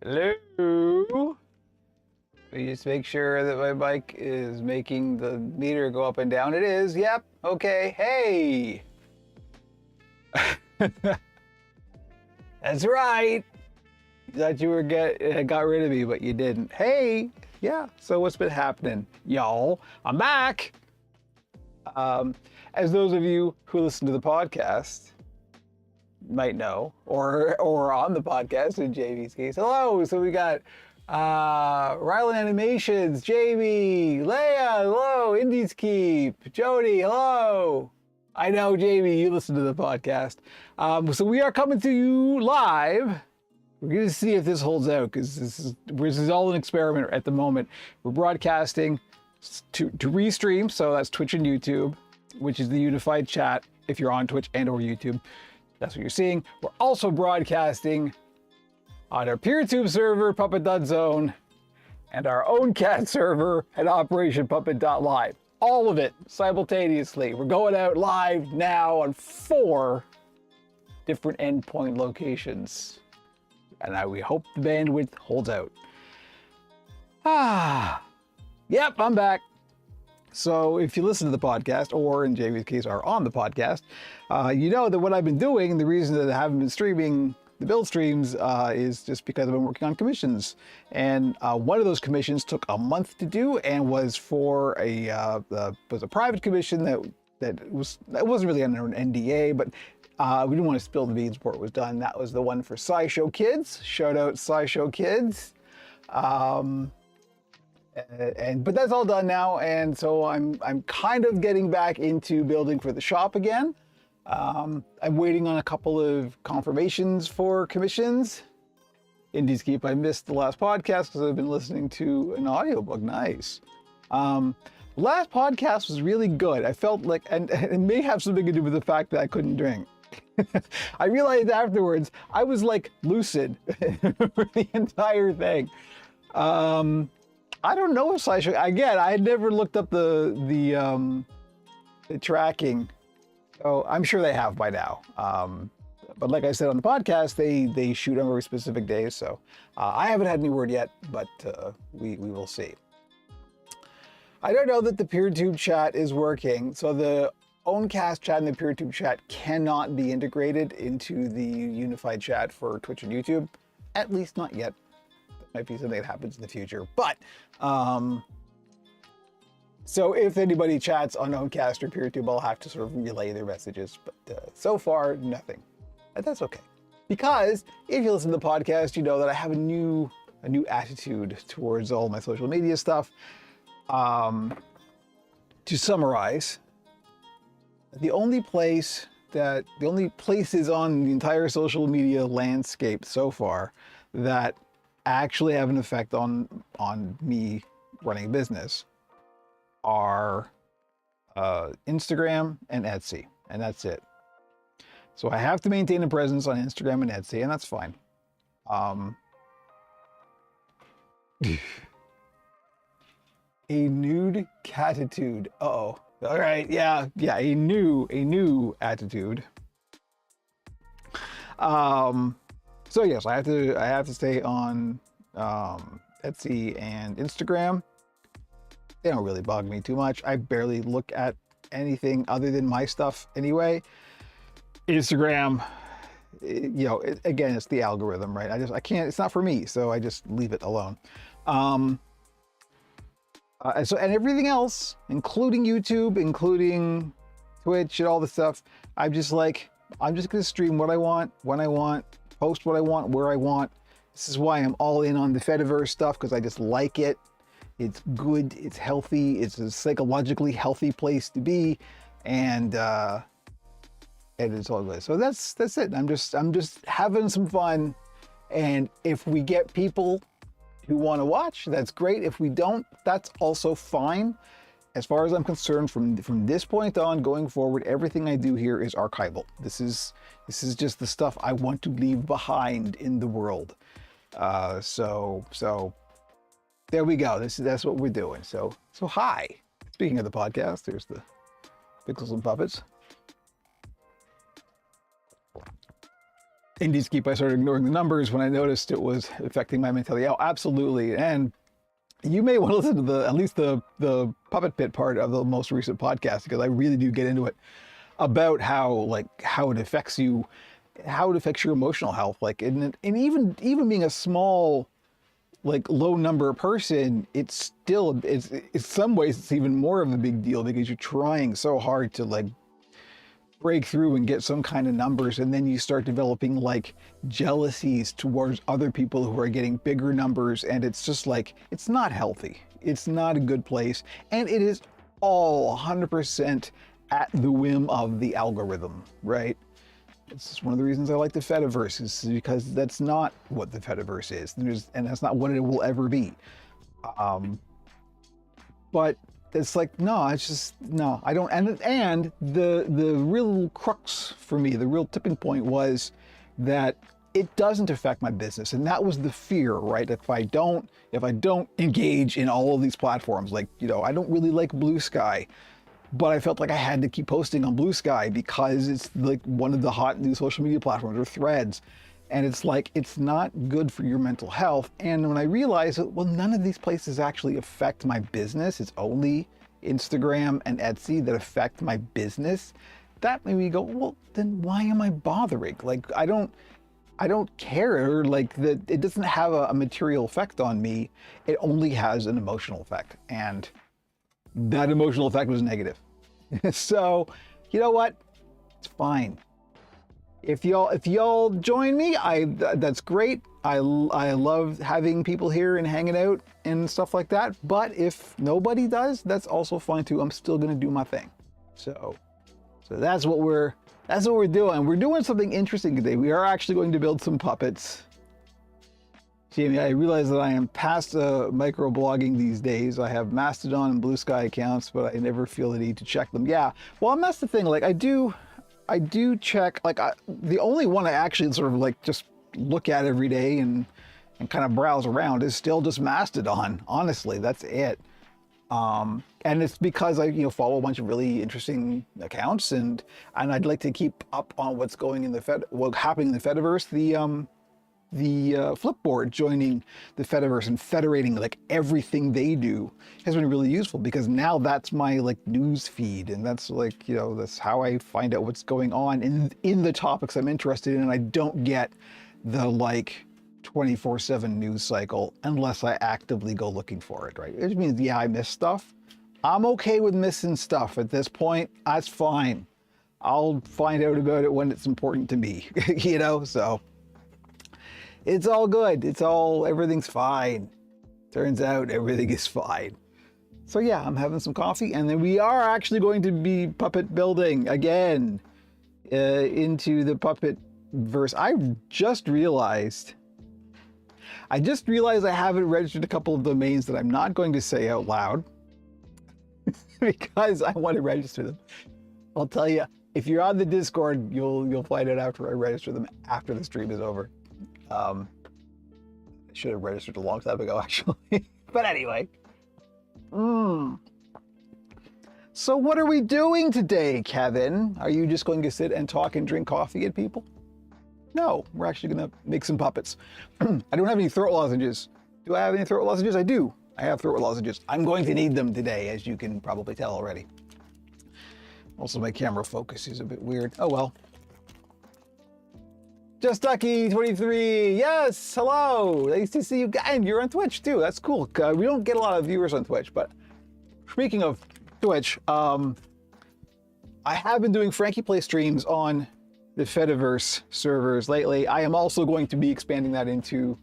Hello? We just make sure that my mic is making the meter go up and down. It is. Yep. Okay. Hey. That's right. Thought you were got rid of me, but you didn't. Hey. Yeah. So what's been happening, y'all? I'm back. As those of you who listen to the podcast might know, or on the podcast in JV's case. Hello. So we got Ryland Animations, JV, Leia, hello, Indies Keep, Jody, hello. I know, JV, you listen to the podcast. So we are coming to you live. We're going to see if this holds out, because this is all an experiment at the moment. We're broadcasting to Restream, so that's Twitch and YouTube, which is the unified chat if you're on Twitch and or YouTube. That's what you're seeing. We're also broadcasting on our PeerTube server, Puppet.zone, and our own cat server at Operation Puppet.live. All of it simultaneously. We're going out live now on 4 different endpoint locations. And we hope the bandwidth holds out. Yep, I'm back. So if you listen to the podcast, or in JV's case, are on the podcast, you know that what I've been doing, the reason that I haven't been streaming the build streams is just because I've been working on commissions. And one of those commissions took a month to do and was for a private commission that wasn't really under an NDA, but we didn't want to spill the beans before it was done. That was the one for SciShow Kids. Shout out SciShow Kids. But that's all done now, and so I'm kind of getting back into building for the shop again. I'm waiting on a couple of confirmations for commissions. Indies Keep, I missed the last podcast because I've been listening to an audiobook. Nice. Last podcast was really good. I felt like, and it may have something to do with the fact that I couldn't drink. I realized afterwards I was like lucid for the entire thing. I don't know if SciShow, again, I had never looked up the tracking. So I'm sure they have by now. But like I said on the podcast, they shoot on very specific days. So I haven't had any word yet, but we will see. I don't know that the PeerTube chat is working. So the Owncast chat and the PeerTube chat cannot be integrated into the unified chat for Twitch and YouTube. At least not yet. That might be something that happens in the future. But so if anybody chats on Owncast or PeerTube, I'll have to sort of relay their messages. But so far, nothing. And that's okay. Because if you listen to the podcast, you know that I have a new attitude towards all my social media stuff. To summarize, the only places on the entire social media landscape so far that actually have an effect on me running a business are Instagram and Etsy, and that's it. So I have to maintain a presence on Instagram and Etsy, and that's fine. A nude catitude. Uh-oh. All right, yeah, a new attitude. So yes, I have to stay on Etsy and Instagram. They don't really bug me too much. I barely look at anything other than my stuff anyway. Instagram, again, it's the algorithm, right? I can't, it's not for me, so I just leave it alone. And everything else, including YouTube, including Twitch and all the stuff, I'm just gonna stream what I want, when I want, post what I want, where I want. This is why I'm all in on the Fediverse stuff, because I just like it. It's good, it's healthy, it's a psychologically healthy place to be, and it's all good. So that's it. I'm just having some fun, and if we get people who want to watch, that's great. If we don't, that's also fine. As far as I'm concerned, from this point on, going forward, everything I do here is archival. This is just the stuff I want to leave behind in the world. So there we go. That's what we're doing. So hi. Speaking of the podcast, there's the Pixels and Puppets. in Deepscape, I started ignoring the numbers when I noticed it was affecting my mentality. Oh, absolutely. And you may want to listen to at least the Puppet Pit part of the most recent podcast, because I really do get into it about how it affects you, how it affects your emotional health. Like, and even being a small, like, low number person, it's still, it's in some ways it's even more of a big deal, because you're trying so hard to like break through and get some kind of numbers, and then you start developing like jealousies towards other people who are getting bigger numbers, and it's just like, it's not healthy. It's not a good place, and it is all 100% at the whim of the algorithm, right? It's one of the reasons I like the Fediverse, is because that's not what the Fediverse is, and that's not what it will ever be. But it's like, no, it's just, no, I don't. And the real crux for me, the real tipping point was that it doesn't affect my business. And that was the fear, right? If I don't engage in all of these platforms, like, you know, I don't really like Blue Sky, but I felt like I had to keep posting on Blue Sky because it's like one of the hot new social media platforms, or Threads. And it's like, it's not good for your mental health. And when I realized that, well, none of these places actually affect my business, it's only Instagram and Etsy that affect my business, that made me go, well, then why am I bothering? Like, I don't care, like, that it doesn't have a material effect on me. It only has an emotional effect. And that emotional effect was negative. So, you know what? It's fine. If y'all join me, that's great. I love having people here and hanging out and stuff like that. But if nobody does, that's also fine too. I'm still gonna do my thing. So that's what we're doing. We're doing something interesting today. We are actually going to build some puppets. Jamie, I realize that I am past microblogging these days. I have Mastodon and Blue Sky accounts, but I never feel the need to check them. Yeah, well, and that's the thing. Like, I do check, like, the only one I actually sort of like just look at every day and kind of browse around is still just Mastodon. Honestly, that's it. And it's because I, follow a bunch of really interesting accounts, and I'd like to keep up on what's going in happening in the Fediverse. The Flipboard joining the Fediverse and federating like everything they do has been really useful, because now that's my like news feed, and that's like, that's how I find out what's going on in the topics I'm interested in, and I don't get the like 24/7 news cycle unless I actively go looking for it, right? It means, yeah, I miss stuff. I'm okay with missing stuff at this point. That's fine. I'll find out about it when it's important to me, so it's all good. Everything's fine. Turns out everything is fine. So yeah, I'm having some coffee, and then we are actually going to be puppet building again into the Puppet verse. I just realized I haven't registered a couple of domains that I'm not going to say out loud because I want to register them. I'll tell you, if you're on the Discord, you'll find out after I register them, after the stream is over. I should have registered a long time ago, actually. But anyway. So what are we doing today, Kevin? Are you just going to sit and talk and drink coffee at people? No, we're actually going to make some puppets. I don't have any throat lozenges. Do I have any throat lozenges? I do. I have throat lozenges. I'm going to need them today, as you can probably tell already. Also, my camera focus is a bit weird. Oh well. Just Ducky 23, yes, hello, nice to see you guys. And you're on Twitch too, that's cool. We don't get a lot of viewers on Twitch, but speaking of Twitch, I have been doing Frankie Play streams on the Fediverse servers lately. I am also going to be expanding that into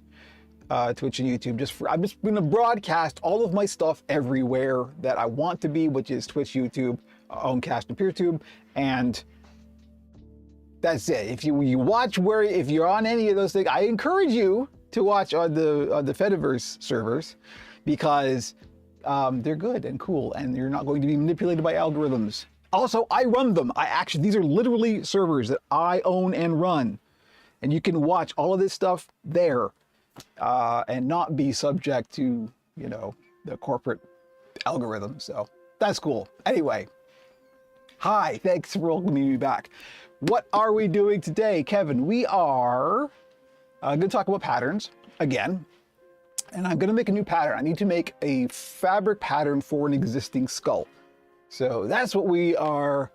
Twitch and YouTube. I'm just going to broadcast all of my stuff everywhere that I want to be, which is Twitch, YouTube, Owncast, and PeerTube, and that's it. If you're on any of those things, I encourage you to watch on the Fediverse servers, because they're good and cool, and you're not going to be manipulated by algorithms. Also, I run them. These are literally servers that I own and run, and you can watch all of this stuff there, and not be subject to, the corporate algorithm. So that's cool. Anyway, hi, thanks for welcoming me back. what are we doing today, Kevin? We are going to talk about patterns again, and I'm going to make a new pattern. I need to make a fabric pattern for an existing skull. So that's what we are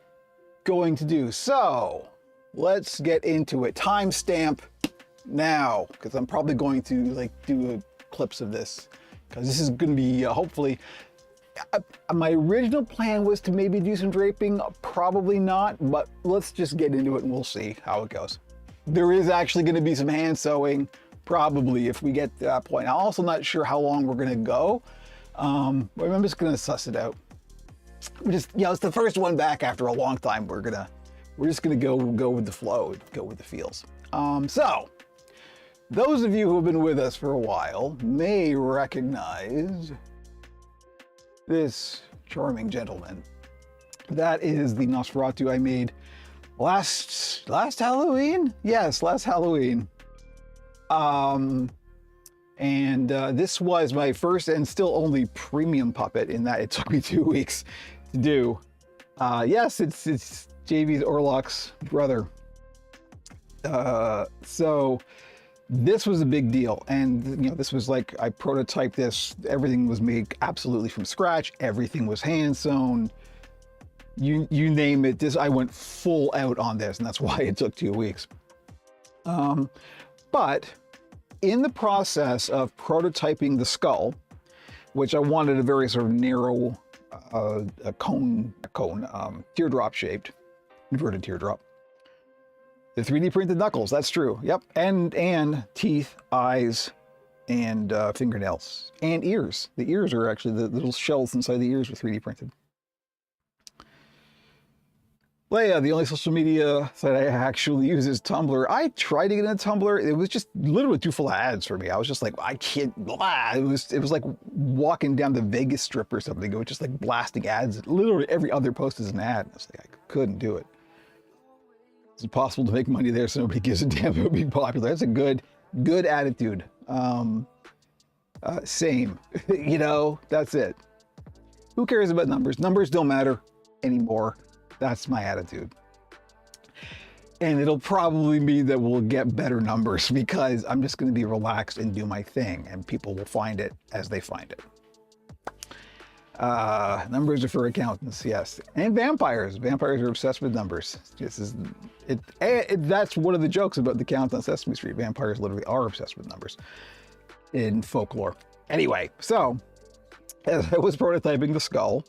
going to do. So let's get into it. Timestamp now, because I'm probably going to like do clips of this, because this is going to be hopefully. My original plan was to maybe do some draping, probably not, but let's just get into it and we'll see how it goes. There is actually going to be some hand sewing, probably, if we get to that point. I'm also not sure how long we're going to go, but I'm just going to suss it out. We're just, it's the first one back after a long time. We're just gonna go with the flow, go with the feels. So those of you who have been with us for a while may recognize this charming gentleman. That is the Nosferatu I made last Halloween. Yes, last Halloween. This was my first and still only premium puppet, in that it took me 2 weeks to do. Yes, it's JV's Orlok's brother. So this was a big deal, and this was like, I prototyped this. Everything was made absolutely from scratch. Everything was hand sewn. You name it. I went full out on this, and that's why it took 2 weeks. But in the process of prototyping the skull, which I wanted a very sort of narrow cone, teardrop shaped, inverted teardrop. The 3D printed knuckles, that's true. Yep, and teeth, eyes, and fingernails, and ears. The ears are actually, the little shells inside the ears were 3D printed. Leia, the only social media site I actually use is Tumblr. I tried to get into Tumblr. It was just literally too full of ads for me. I was just like, I can't, blah. It was like walking down the Vegas Strip or something. It was just like blasting ads. Literally every other post is an ad. I was like, I couldn't do it. It's impossible to make money there, so nobody gives a damn about being popular. That's a good attitude. Same, that's it. Who cares about numbers? Numbers don't matter anymore. That's my attitude. And it'll probably mean that we'll get better numbers, because I'm just going to be relaxed and do my thing, and people will find it as they find it. Numbers are for accountants, yes. And vampires. Vampires are obsessed with numbers. That's one of the jokes about the Count on Sesame Street. Vampires literally are obsessed with numbers in folklore. Anyway, so as I was prototyping the skull,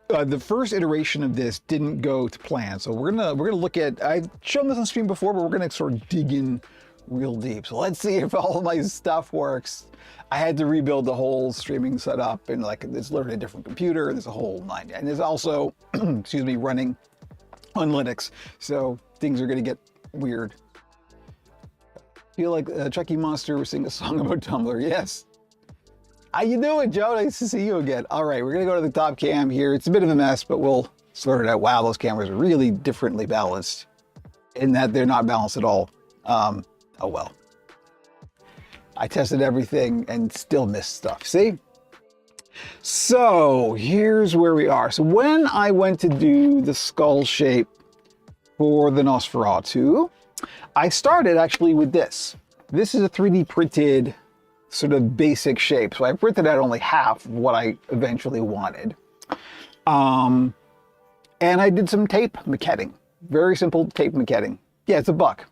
the first iteration of this didn't go to plan. So we're gonna look at, I've shown this on stream before, but we're gonna sort of dig in real deep. So let's see if all of my stuff works. I had to rebuild the whole streaming setup, and like, it's literally a different computer. There's a whole nine, and there's also, excuse me, running on Linux. So things are gonna get weird. I feel like Chucky Monster was singing a song about Tumblr. Yes. How you doing, Joe? Nice to see you again. All right, we're gonna go to the top cam here. It's a bit of a mess, but we'll sort it out. Wow, those cameras are really differently balanced, in that they're not balanced at all. Oh well. I tested everything and still missed stuff, see? So here's where we are. So when I went to do the skull shape for the Nosferatu, I started actually with this. This is a 3D printed sort of basic shape. So I printed out only half of what I eventually wanted. And I did some tape maquetting. Very simple tape maquetting. Yeah, it's a buck.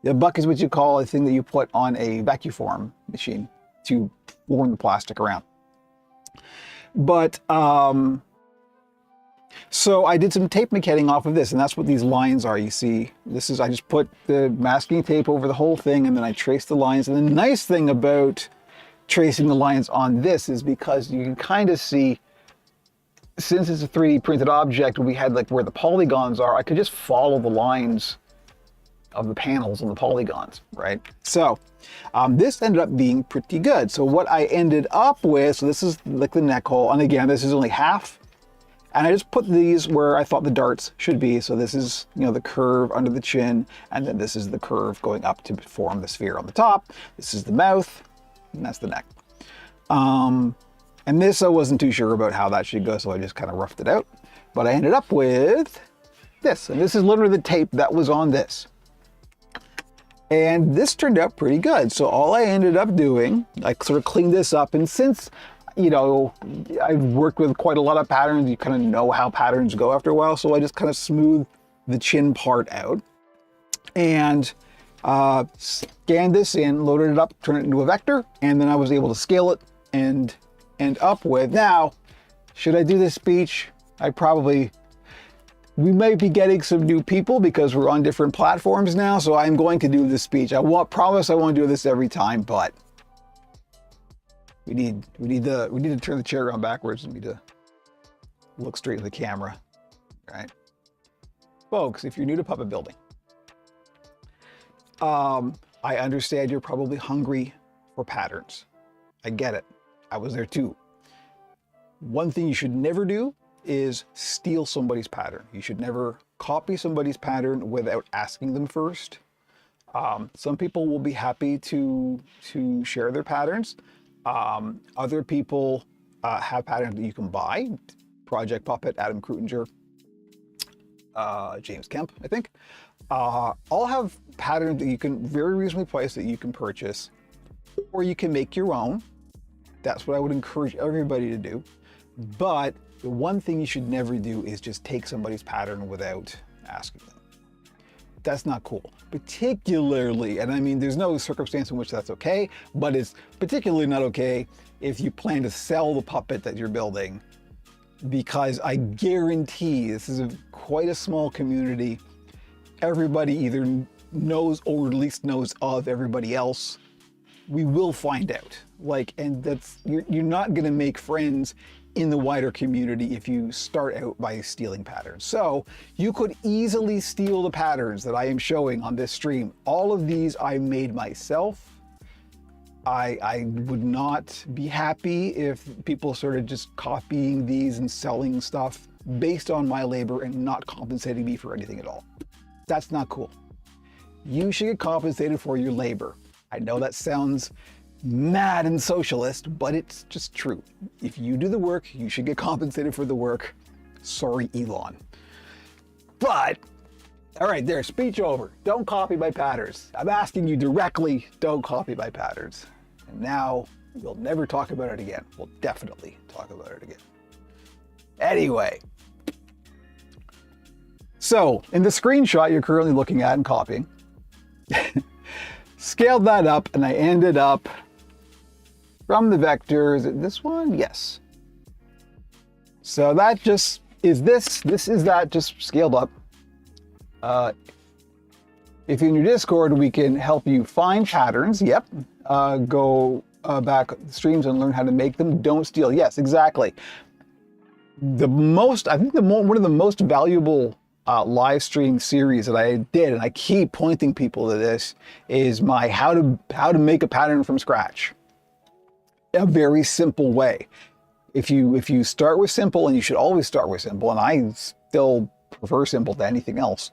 The buck is what you call a thing that you put on a vacuform machine to form the plastic around. But, so I did some tape maquetting off of this, and that's what these lines are. You see, this is, I just put the masking tape over the whole thing, and then I traced the lines. And the nice thing about tracing the lines on this is because you can kind of see, since it's a 3D printed object, we had like where the polygons are, I could just follow the lines of the panels and the polygons, right? So this ended up being pretty good. So what I ended up with, so this is like the neck hole, and again, this is only half, and I just put these where I thought the darts should be. So this is, the curve under the chin, and then this is the curve going up to form the sphere on the top. This is the mouth, and that's the neck. And this, I wasn't too sure about how that should go, so I just kind of roughed it out. But I ended up with this, and this is literally the tape that was on this. And this turned out pretty good. So all I ended up doing, I sort of cleaned this up, and since, you know, I've worked with quite a lot of patterns, you kind of know how patterns go after a while, so I just kind of smoothed the chin part out and scanned this in, loaded it up, turned it into a vector, and then I was able to scale it and end up with. Now, should I do this speech? We might be getting some new people because we're on different platforms now, so I'm going to do this speech. Promise I won't do this every time, but we need to turn the chair around backwards and we need to look straight at the camera, right? Folks, if you're new to puppet building, I understand you're probably hungry for patterns. I get it. I was there too. One thing you should never do is steal somebody's pattern. You should never copy somebody's pattern without asking them first. Some people will be happy to share their patterns. Other people have patterns that you can buy. Project Puppet, Adam Krutinger, James Kemp, I think. All have patterns that you can very reasonably price that you can purchase, or you can make your own. That's what I would encourage everybody to do. But the one thing you should never do is just take somebody's pattern without asking them. That's not cool. Particularly, and I mean, there's no circumstance in which that's okay, but it's particularly not okay if you plan to sell the puppet that you're building, because I guarantee this is quite a small community. Everybody either knows or at least knows of everybody else. We will find out. You're not gonna make friends in the wider community if you start out by stealing patterns. So you could easily steal the patterns that I am showing on this stream. All of these I made myself. I would not be happy if people started just copying these and selling stuff based on my labor and not compensating me for anything at all. That's not cool. You should get compensated for your labor. I know that sounds mad and socialist, but it's just true. If you do the work, you should get compensated for the work. Sorry, Elon. But, all right, there, speech over. Don't copy my patterns. I'm asking you directly, don't copy my patterns. And now we'll never talk about it again. We'll definitely talk about it again. Anyway, so in the screenshot you're currently looking at and copying, scaled that up, and I ended up from the vector, is it this one? Yes. So that just is this is that just scaled up. If you're in your Discord, we can help you find patterns. Yep. Go back streams and learn how to make them. Don't steal. Yes, exactly. One of the most valuable live stream series that I did, and I keep pointing people to this, is my how to make a pattern from scratch. A very simple way. If you start with simple, and you should always start with simple, and I still prefer simple to anything else,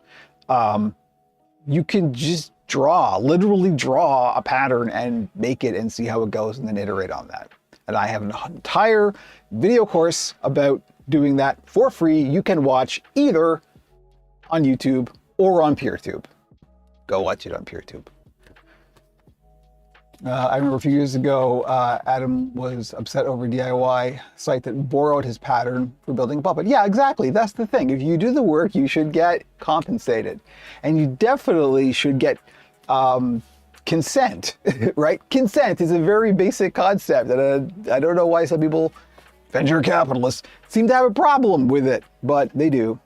you can just literally draw a pattern and make it and see how it goes and then iterate on that. And I have an entire video course about doing that for free. You can watch either on YouTube or on PeerTube. Go watch it on PeerTube. I remember a few years ago, Adam was upset over a DIY site that borrowed his pattern for building a puppet. Yeah, exactly. That's the thing. If you do the work, you should get compensated. And you definitely should get consent, right? Consent is a very basic concept that I don't know why some people, venture capitalists, seem to have a problem with it, but they do.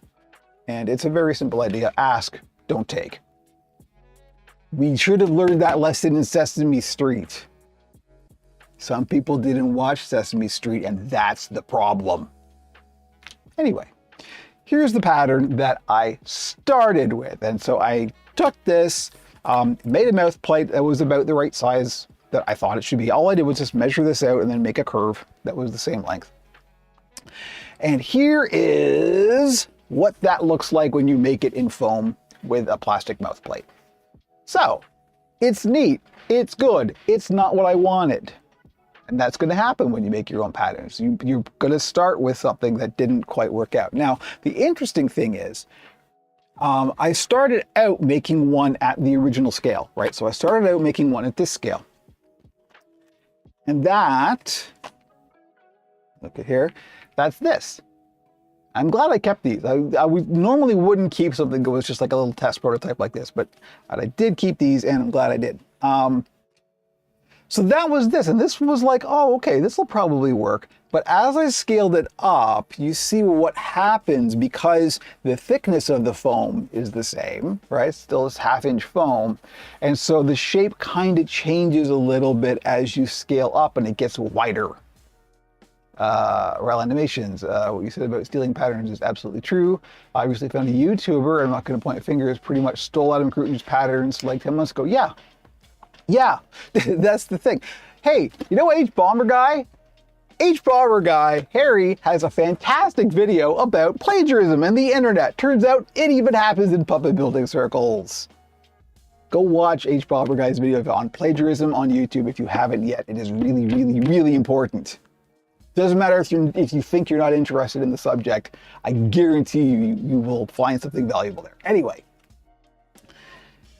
And it's a very simple idea. Ask, don't take. We should have learned that lesson in Sesame Street. Some people didn't watch Sesame Street, and that's the problem. Anyway, here's the pattern that I started with. And so I took this, made a mouth plate that was about the right size that I thought it should be. All I did was just measure this out and then make a curve that was the same length. And here is what that looks like when you make it in foam with a plastic mouth plate. So, it's neat, it's good, it's not what I wanted. And that's going to happen when you make your own patterns. You're going to start with something that didn't quite work out. Now, the interesting thing is, I started out making one at the original scale, right? So I started out making one at this scale. And that, look at here, that's this. I'm glad I kept these. I normally wouldn't keep something that was just like a little test prototype like this, but I did keep these and I'm glad I did. So that was this, and this was like, oh, okay, this will probably work. But as I scaled it up, you see what happens because the thickness of the foam is the same, right? Still this 1/2-inch foam. And so the shape kind of changes a little bit as you scale up and it gets wider. Rel Animations, what you said about stealing patterns is absolutely true. I recently found a YouTuber, I'm not going to point fingers, pretty much stole Adam Cruten's patterns like 10 months ago. Yeah, that's the thing. Hey, you know H Bomber Guy? H Bomber Guy, Harry, has a fantastic video about plagiarism and the internet. Turns out it even happens in puppet building circles. Go watch H Bomber Guy's video on plagiarism on YouTube if you haven't yet. It is really, really, really important. Doesn't matter if you think you're not interested in the subject. I guarantee you will find something valuable there. Anyway.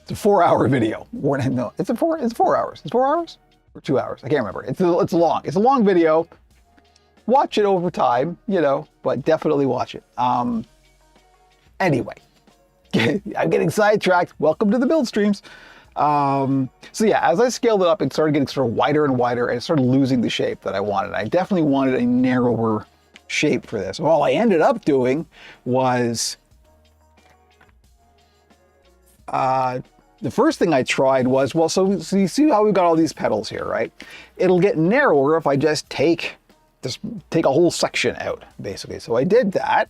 It's a 4-hour video. No, it's 4 hours. It's 4 hours or 2 hours. I can't remember. It's long. It's a long video. Watch it over time, but definitely watch it. Anyway, I'm getting sidetracked. Welcome to the build streams. So yeah, as I scaled it up, it started getting sort of wider and wider, and it started losing the shape that I wanted. I definitely wanted a narrower shape for this. All I ended up doing was the first thing I tried was, well, so you see how we've got all these petals here, right? It'll get narrower if I just take a whole section out, basically. So I did that,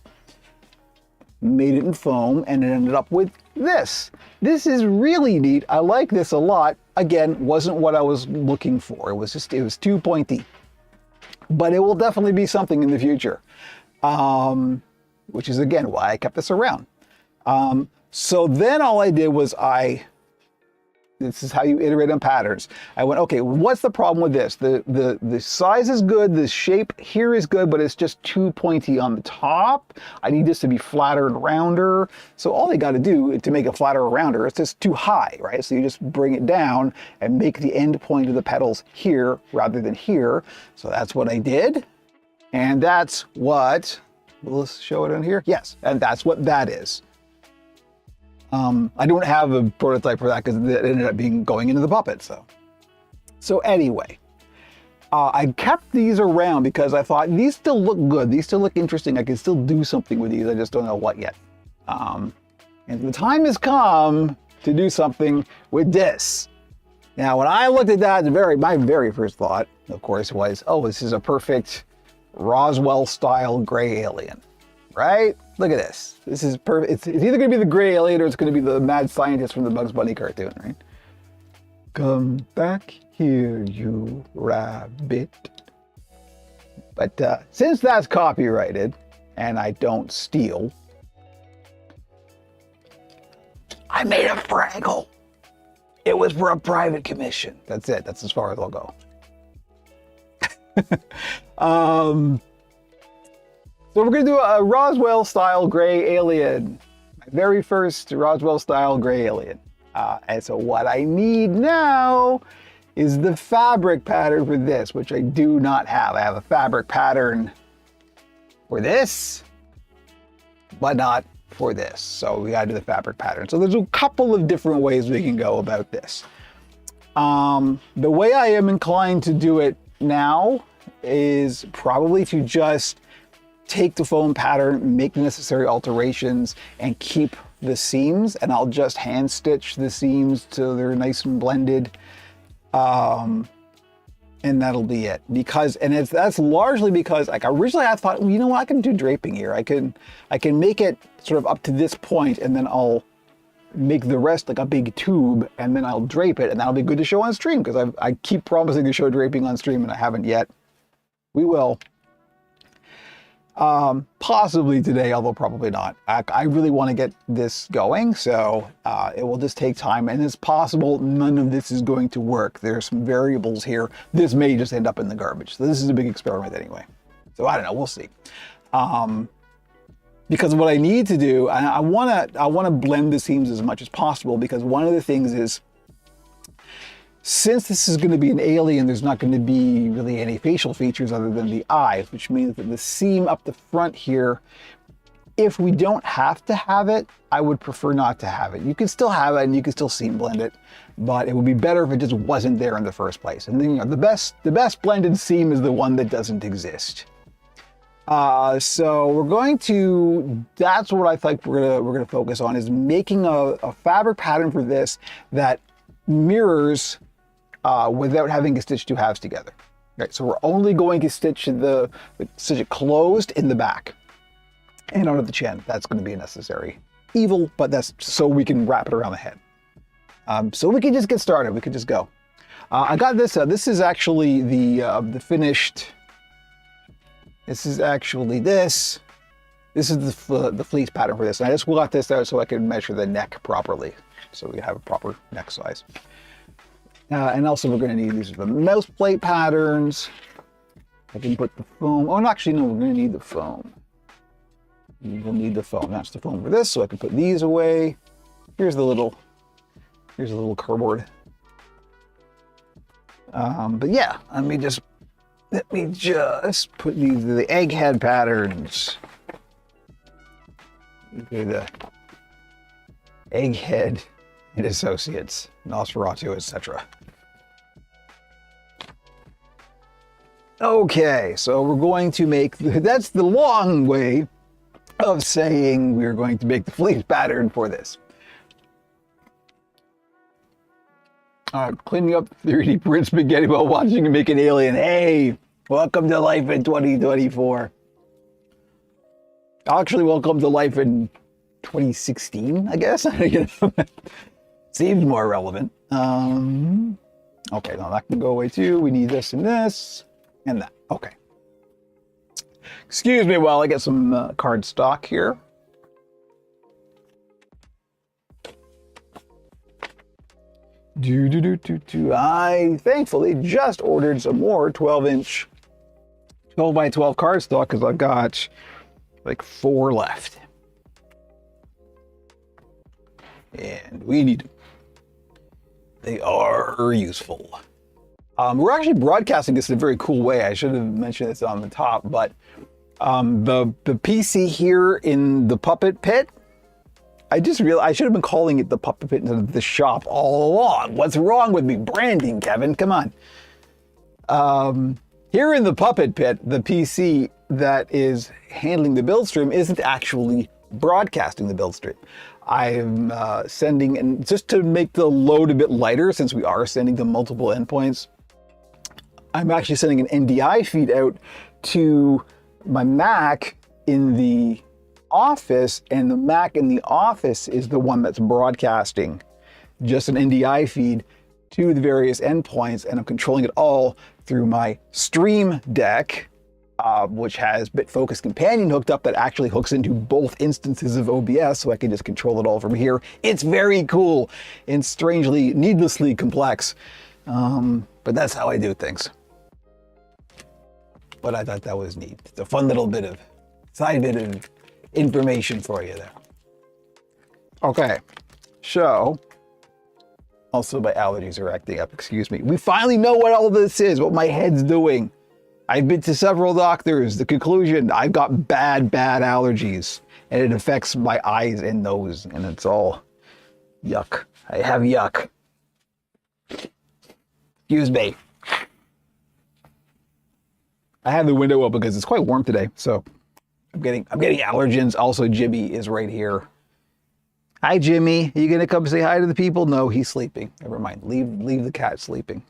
made it in foam, and it ended up with this. This is really neat. I like this a lot. Again, wasn't what I was looking for. It was too pointy. But it will definitely be something in the future, which is, again, why I kept this around. So then all I did was this is how you iterate on patterns. I went, okay, what's the problem with this? The size is good, the shape here is good, but it's just too pointy on the top. I need this to be flatter and rounder. So all they got to do to make it flatter or rounder, it's just too high, right? So you just bring it down and make the end point of the petals here rather than here. So that's what I did. And that's what, we'll show it on here. Yes, and that's what that is. I don't have a prototype for that because it ended up going into the puppet. So anyway, I kept these around because I thought these still look good. These still look interesting. I can still do something with these. I just don't know what yet. And the time has come to do something with this. Now, when I looked at that, my very first thought, of course, was, oh, this is a perfect Roswell-style gray alien, right? Look at this. This is perfect. It's either going to be the gray alien or it's going to be the mad scientist from the Bugs Bunny cartoon, right? Come back here, you rabbit. But since that's copyrighted and I don't steal, I made a Fraggle. It was for a private commission. That's it. That's as far as I'll go. So we're going to do a Roswell-style gray alien. My very first Roswell-style gray alien. And so what I need now is the fabric pattern for this, which I do not have. I have a fabric pattern for this, but not for this. So we got to do the fabric pattern. So there's a couple of different ways we can go about this. The way I am inclined to do it now is probably to just take the foam pattern, make the necessary alterations, and keep the seams, and I'll just hand stitch the seams till they're nice and blended, and that'll be it. That's largely because, like, originally I thought, well, you know what, I can do draping here. I can make it sort of up to this point, and then I'll make the rest like a big tube, and then I'll drape it, and that'll be good to show on stream, because I keep promising to show draping on stream, and I haven't yet. We will. Possibly today, although probably not. I really want to get this going, so it will just take time, and it's possible none of this is going to work. There are some variables here. This may just end up in the garbage. So this is a big experiment anyway. So I don't know, we'll see. Because what I need to do, and I want to blend the seams as much as possible, because one of the things is, since this is going to be an alien, there's not going to be really any facial features other than the eyes, which means that the seam up the front here, if we don't have to have it, I would prefer not to have it. You can still have it and you can still seam blend it, but it would be better if it just wasn't there in the first place. And then, you know, the best blended seam is the one that doesn't exist. So we're going to, that's what I think we're gonna focus on, is making a fabric pattern for this that mirrors without having to stitch two halves together. Right, so we're only going to stitch it closed in the back and under the chin. That's going to be a necessary evil, but that's so we can wrap it around the head. So we can just get started. We could just go. I got this. This is actually the finished. This is actually this. This is the fleece pattern for this. And I just got this out so I can measure the neck properly, so we have a proper neck size. And also we're going to need these are the mouse plate patterns. I can put the foam. Oh, no, actually, no, we're going to need the foam. We'll need the foam. That's the foam for this, so I can put these away. Here's a little cardboard. But yeah, let me just put these the egghead patterns. Okay, the egghead and associates, Nosferatu, etc. Okay, so we're going to make, that's the long way of saying we're going to make the fleece pattern for this. Cleaning up 3D print spaghetti while watching and make an alien. Hey, welcome to life in 2024. Actually, welcome to life in 2016, I guess. Seems more relevant. Okay, now that can go away too. We need this and this and that. Okay. Excuse me while I get some card stock here. I thankfully just ordered some more 12-inch 12 by 12 cardstock because I've got like 4 left. And we need them. They are useful. We're actually broadcasting this in a very cool way. I should have mentioned this on the top, but the PC here in the puppet pit, I just realized I should have been calling it the puppet pit instead of the shop all along. What's wrong with me? Branding, Kevin, come on. Here in the puppet pit, the PC that is handling the build stream isn't actually broadcasting the build stream. I'm sending, and just to make the load a bit lighter, since we are sending to multiple endpoints, I'm actually sending an NDI feed out to my Mac in the office, and the Mac in the office is the one that's broadcasting just an NDI feed to the various endpoints, and I'm controlling it all through my Stream Deck, which has BitFocus Companion hooked up that actually hooks into both instances of OBS, so I can just control it all from here. It's very cool and strangely, needlessly complex, but that's how I do things. But I thought that was neat. It's a fun little bit of side bit of information for you there. Okay, so also my allergies are acting up, excuse me. We finally know what all this is, what my head's doing. I've been to several doctors. The conclusion, I've got bad allergies, and it affects my eyes and nose, and it's all yuck. I have yuck. Excuse me. I have the window open because it's quite warm today, so I'm getting allergens. Also, Jimmy is right here. Hi, Jimmy. Are you gonna come say hi to the people? No, he's sleeping. Never mind. Leave the cat sleeping.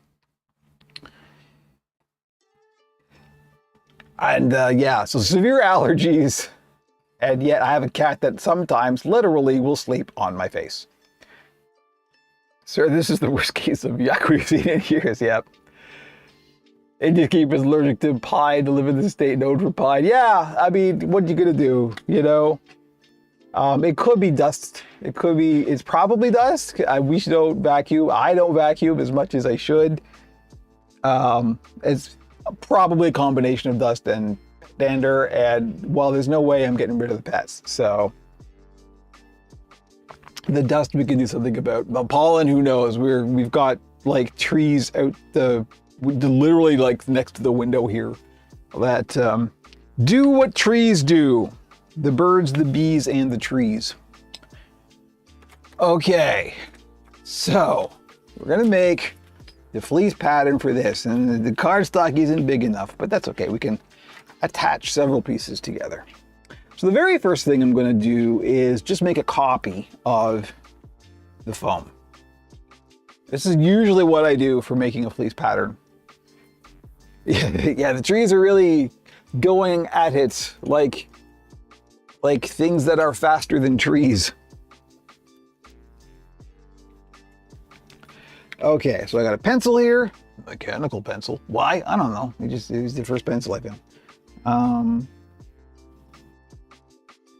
And yeah, so severe allergies, and yet I have a cat that sometimes literally will sleep on my face. Sir, this is the worst case of yuck we've seen in years. Yep. And just keep us allergic to pine to live in the state known for pine. Yeah, I mean, what you gonna do, you know? It could be dust. It could be, it's probably dust. We don't vacuum. I don't vacuum as much as I should. It's probably a combination of dust and dander. And well, there's no way I'm getting rid of the pests. So the dust we can do something about. The pollen, who knows? We've got like trees out literally like next to the window here that do what trees do. The birds, the bees, and the trees. Okay, so we're gonna make the fleece pattern for this, and the cardstock isn't big enough, but that's okay. We can attach several pieces together. So the very first thing I'm gonna do is just make a copy of the foam. This is usually what I do for making a fleece pattern. Yeah, the trees are really going at it like things that are faster than trees. Okay, so I got a pencil here, mechanical pencil. Why? I don't know. It was the first pencil I found. And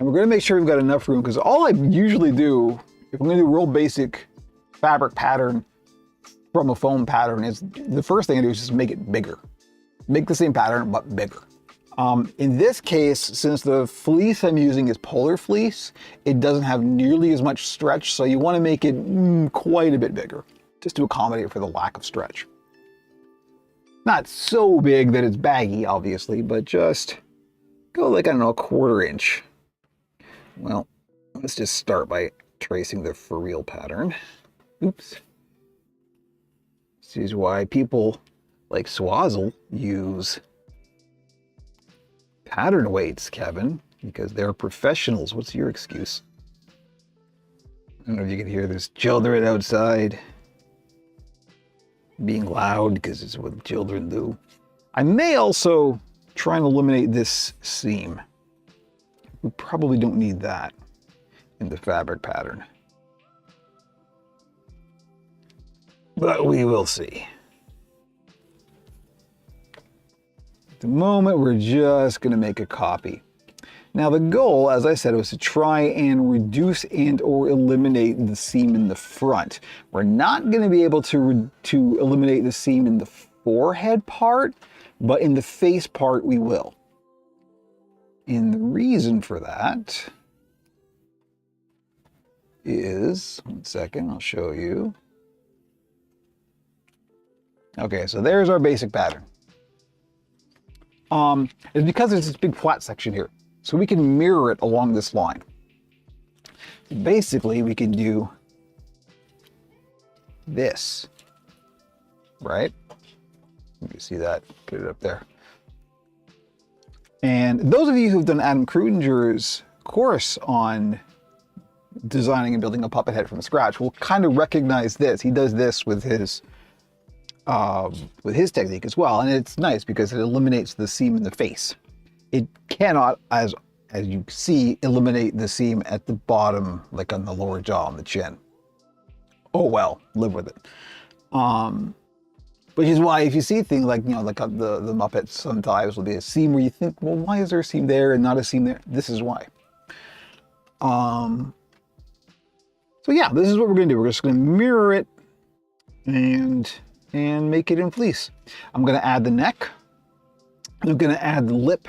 we're gonna make sure we've got enough room, because all I usually do, if I'm gonna do a real basic fabric pattern from a foam pattern, is the first thing I do is just make it bigger. Make the same pattern, but bigger. In this case, since the fleece I'm using is polar fleece, it doesn't have nearly as much stretch, so you want to make it quite a bit bigger, just to accommodate for the lack of stretch. Not so big that it's baggy, obviously, but just go like, I don't know, a 1/4 inch. Well, let's just start by tracing the for real pattern. Oops. This is why people like Swazzle use pattern weights, Kevin, because they're professionals. What's your excuse? I don't know if you can hear there's children outside being loud, because it's what children do. I may also try and eliminate this seam. We probably don't need that in the fabric pattern, but we will see. At the moment, we're just going to make a copy. Now the goal, as I said, was to try and reduce and or eliminate the seam in the front. We're not going to be able to eliminate the seam in the forehead part, but in the face part we will. And the reason for that is, one second, I'll show you. Okay, so there's our basic pattern. It's because there's this big flat section here, so we can mirror it along this line. Basically, we can do this, right? You can see that, put it up there. And those of you who've done Adam Krutinger's course on designing and building a puppet head from scratch will kind of recognize this. He does this with his technique as well, and it's nice because it eliminates the seam in the face. It cannot, as you see, eliminate the seam at the bottom, like on the lower jaw and the chin. Oh well, live with it. Which is why if you see things like, you know, like the Muppets sometimes will be a seam where you think, well, why is there a seam there and not a seam there? This is why. So yeah, this is what we're gonna do. We're just gonna mirror it and make it in fleece. I'm gonna add the neck. I'm gonna add the lip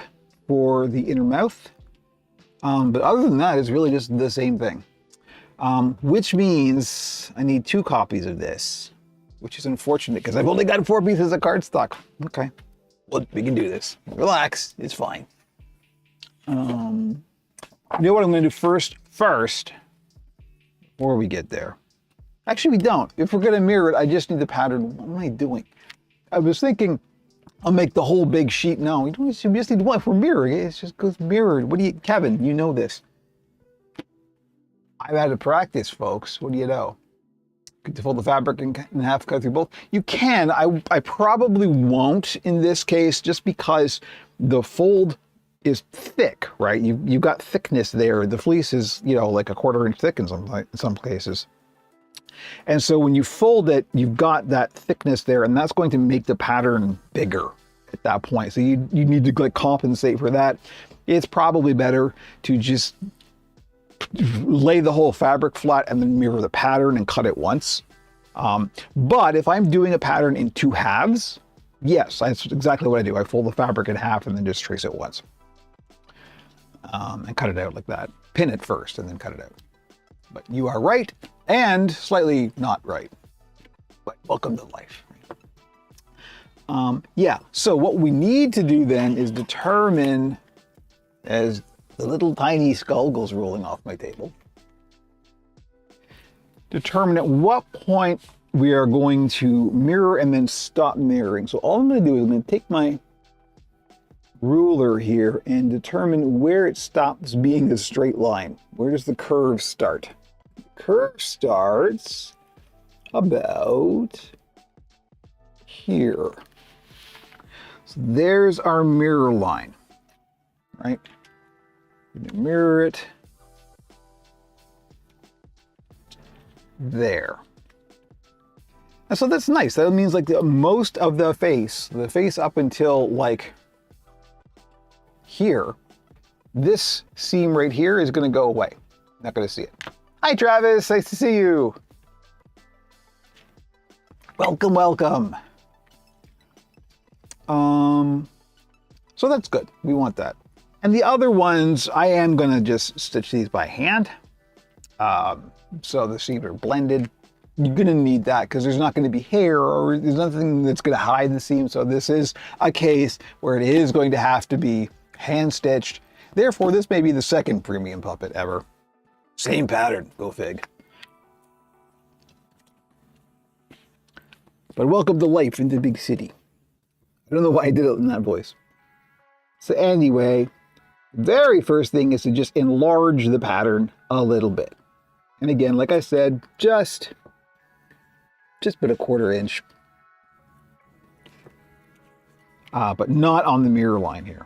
for the inner mouth. But other than that, it's really just the same thing. Which means I need 2 copies of this, which is unfortunate because I've only got 4 pieces of cardstock. Okay, well, we can do this. Relax, it's fine. You know what I'm gonna do first, before we get there. Actually, we don't. If we're gonna mirror it, I just need the pattern. What am I doing? I was thinking I'll make the whole big sheet. No, you just need one for mirroring. It just goes mirrored. What do you, Kevin, you know this. I've had to practice, folks. What do you know? Could you fold the fabric in half, cut through both? You can. I probably won't in this case, just because the fold is thick, right? You've got thickness there. The fleece is, you know, like a 1/4 inch thick in some cases. And so when you fold it, you've got that thickness there, and that's going to make the pattern bigger at that point. So you need to like compensate for that. It's probably better to just lay the whole fabric flat and then mirror the pattern and cut it once. But if I'm doing a pattern in 2 halves, yes, that's exactly what I do. I fold the fabric in half and then just trace it once. And cut it out like that. Pin it first and then cut it out. But you are right and slightly not right. But welcome to life. Yeah, so what we need to do then is determine, as the little tiny skull goes rolling off my table, determine at what point we are going to mirror and then stop mirroring. So all I'm going to do is I'm going to take my ruler here and determine where it stops being a straight line. Where does the curve start? The curve starts about here. So there's our mirror line, right? Mirror it there. And so that's nice. That means like most of the face up until like here, this seam right here is going to go away. Not going to see it. Hi, Travis. Nice to see you. Welcome, welcome. So that's good. We want that. And the other ones, I am going to just stitch these by hand. So the seams are blended. You're going to need that because there's not going to be hair or there's nothing that's going to hide the seam. So this is a case where it is going to have to be hand stitched. Therefore, this may be the second premium puppet ever. Same pattern, go fig. But welcome to life in the big city. I don't know why I did it in that voice. So anyway, very first thing is to just enlarge the pattern a little bit. And again, like I said, just about a 1/4 inch. But not on the mirror line here.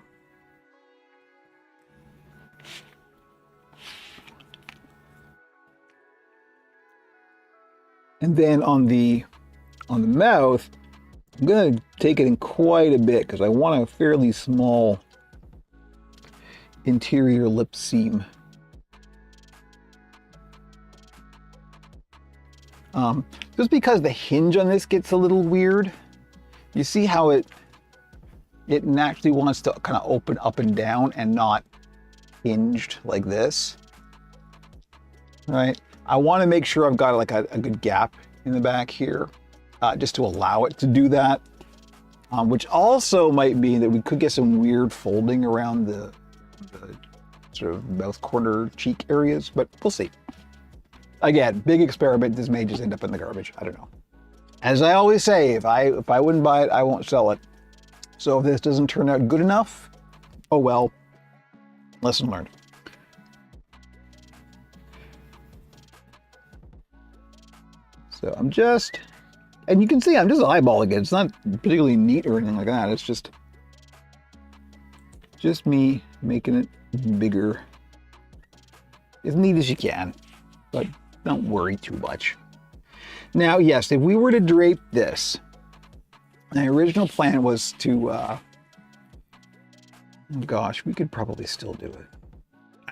And then on the mouth, I'm going to take it in quite a bit because I want a fairly small interior lip seam. Just because the hinge on this gets a little weird. You see how it naturally wants to kind of open up and down and not hinged like this, right? I want to make sure I've got like a good gap in the back here, just to allow it to do that, which also might mean that we could get some weird folding around the sort of mouth corner cheek areas, but we'll see. Again, big experiment. This may just end up in the garbage. I don't know. As I always say, if I wouldn't buy it, I won't sell it. So if this doesn't turn out good enough, oh well, lesson learned. So I'm just, and you can see I'm just eyeballing it. It's not particularly neat or anything like that. It's just me making it bigger, as neat as you can, but don't worry too much. Now, yes, if we were to drape this, my original plan was to, oh gosh, we could probably still do it.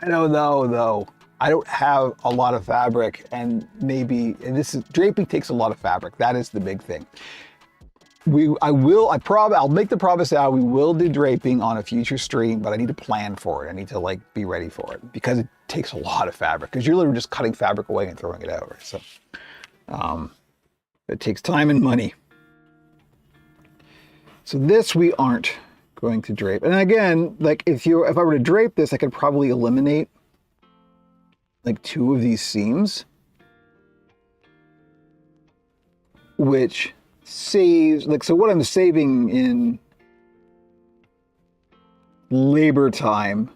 I know though, I don't have a lot of fabric, and draping takes a lot of fabric. That is the big thing. I'll make the promise now, we will do draping on a future stream, but I need to plan for it. I need to like be ready for it because it takes a lot of fabric because you're literally just cutting fabric away and throwing it out, right? So, it takes time and money. So this we aren't going to drape. And again, like if I were to drape this, I could probably eliminate like 2 of these seams, which saves, like, so what I'm saving in labor time,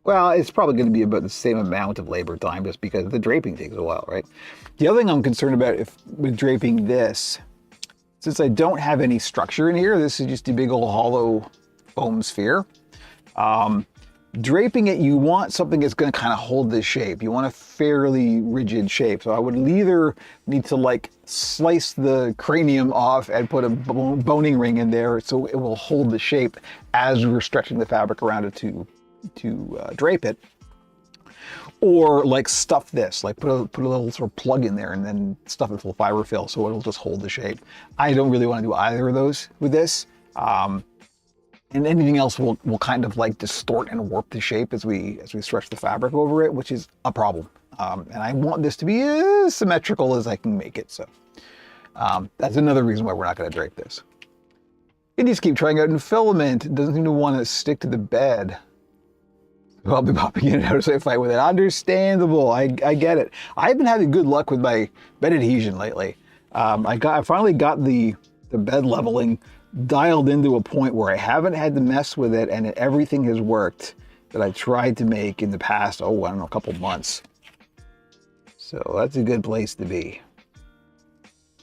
well, it's probably going to be about the same amount of labor time just because the draping takes a while, right? The other thing I'm concerned about with draping this, since I don't have any structure in here, this is just a big old hollow foam sphere. draping it, you want something that's going to kind of hold this shape. You want a fairly rigid shape. So I would either need to like slice the cranium off and put a boning ring in there so it will hold the shape as we're stretching the fabric around it to drape it. Or like stuff this, like put a little sort of plug in there and then stuff it full of fiber fill so it'll just hold the shape. I don't really want to do either of those with this. And anything else will kind of like distort and warp the shape as we stretch the fabric over it, which is a problem. And I want this to be as symmetrical as I can make it. So that's another reason why we're not going to drape this. It needs to keep trying out in filament. It doesn't seem to want to stick to the bed. So I'll be popping in and out as I fight with it. Understandable. I get it. I've been having good luck with my bed adhesion lately. I finally got the bed leveling dialed into a point where I haven't had to mess with it, and everything has worked that I tried to make in the past, I don't know, a couple months. So that's a good place to be.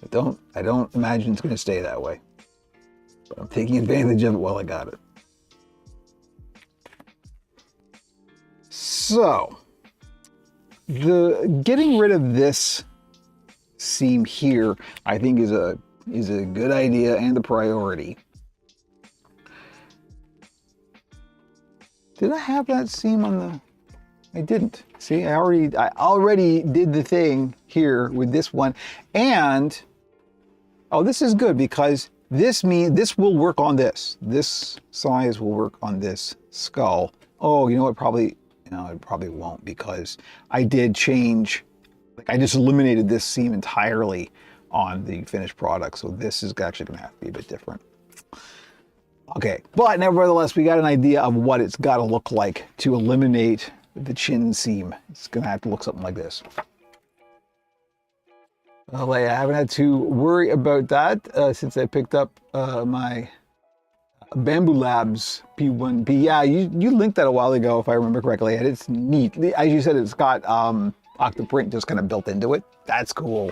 I don't imagine it's going to stay that way. But I'm taking advantage of it while I got it. So, getting rid of this seam here, I think is a good idea and a priority. Did I have that seam on the... I didn't. See, I already did the thing here with this one. And, oh, this is good because this will work on this. This size will work on this skull. Oh, you know what? Probably, no, it probably won't because I did change, like I just eliminated this seam entirely on the finished product. So this is actually going to have to be a bit different. Okay, but nevertheless, we got an idea of what it's got to look like to eliminate the chin seam. It's going to have to look something like this. Well, I haven't had to worry about that since I picked up my Bambu Labs P1P. Yeah, you linked that a while ago, if I remember correctly, and it's neat. As you said, it's got Octoprint just kind of built into it. That's cool.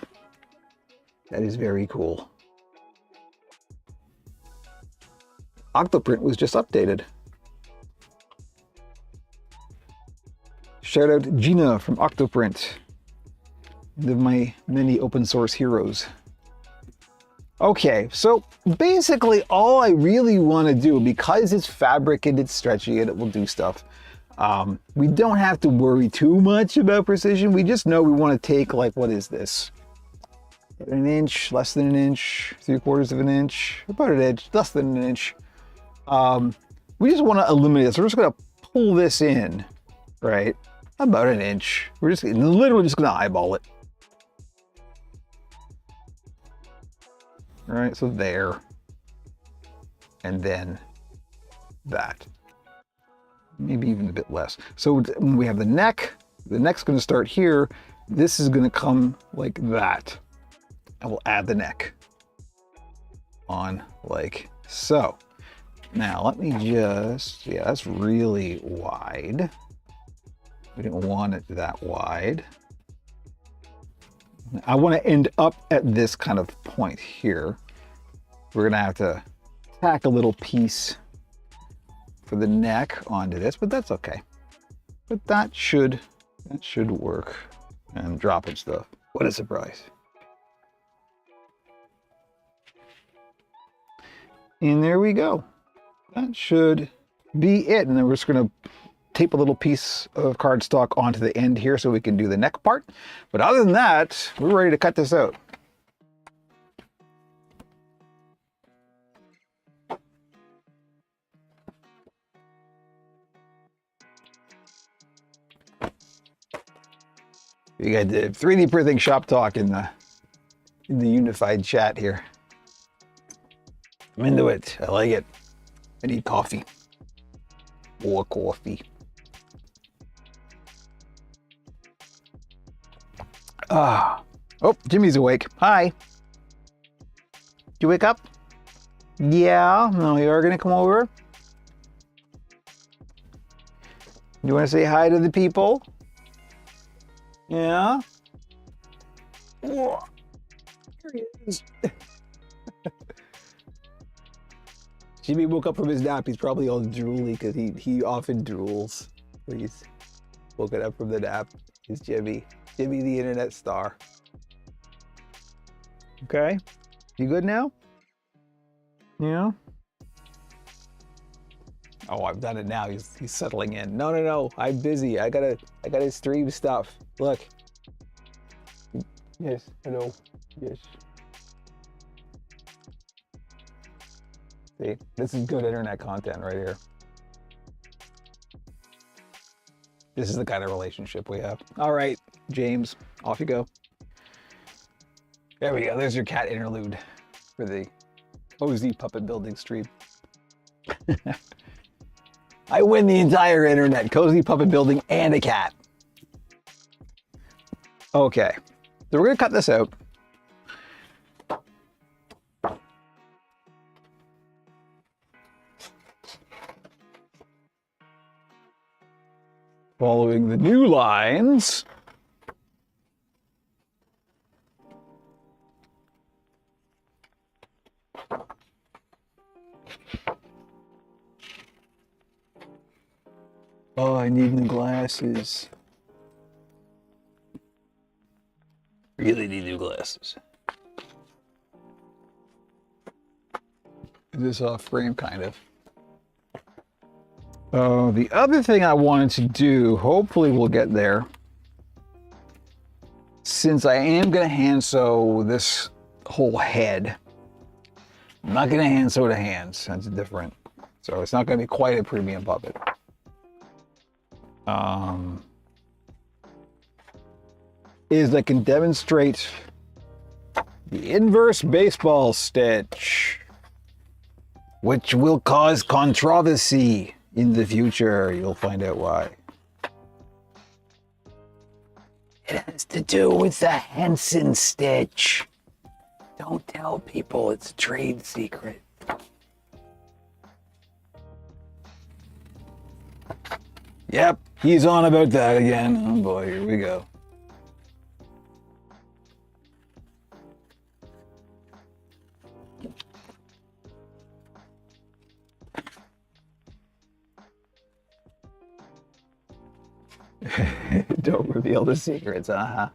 That is very cool. Octoprint was just updated. Shout out Gina from Octoprint, one of my many open source heroes. Okay, so basically all I really want to do, because it's fabric and it's stretchy and it will do stuff, we don't have to worry too much about precision. We just know we want to take, like, what is this? An inch, less than an inch, 3/4 of an inch, about an inch, less than an inch. We just want to eliminate this. We're just going to pull this in, right? About an inch. We're just literally just going to eyeball it. All right, so there. And then that. Maybe even a bit less. So when we have the neck's going to start here. This is going to come like that. And we'll add the neck on like so. Now let me just, yeah, that's really wide. We didn't want it that wide. I want to end up at this kind of point here. We're going to have to tack a little piece for the neck onto this, but that's okay. But that should work. And dropping stuff. What a surprise. And there we go. That should be it. And then we're just going to tape a little piece of cardstock onto the end here so we can do the neck part. But other than that, we're ready to cut this out. We got the 3D printing shop talk in the unified chat here. I'm into it. I like it. I need coffee. More coffee. Ah. Oh, Jimmy's awake. Hi. Did you wake up? Yeah. No, you are gonna come over? You want to say hi to the people? Yeah. Whoa. Here he is. Jimmy woke up from his nap. He's probably all drooly because he often drools when he's woken up from the nap. It's Jimmy. Jimmy, the internet star. Okay. You good now? Yeah. Oh, I've done it now. He's settling in. No. I'm busy. I gotta stream stuff. Look. Yes. Hello. Yes. See, this is good internet content right here. This is the kind of relationship we have. All right, James, off you go. There we go. There's your cat interlude for the cozy puppet building stream. I win the entire internet, cozy puppet building and a cat. Okay, so we're gonna cut this out. Following the new lines. Oh, I need new glasses. Really need new glasses. Is this off frame, kind of? The other thing I wanted to do, hopefully we'll get there, since I am going to hand sew this whole head. I'm not going to hand sew the hands, that's different. So it's not going to be quite a premium puppet. Is I can demonstrate the inverse baseball stitch, which will cause controversy in the future. You'll find out why. It has to do with the Henson stitch. Don't tell people, it's a trade secret. Yep, he's on about that again. Oh boy, here we go. Don't reveal the secrets, uh-huh.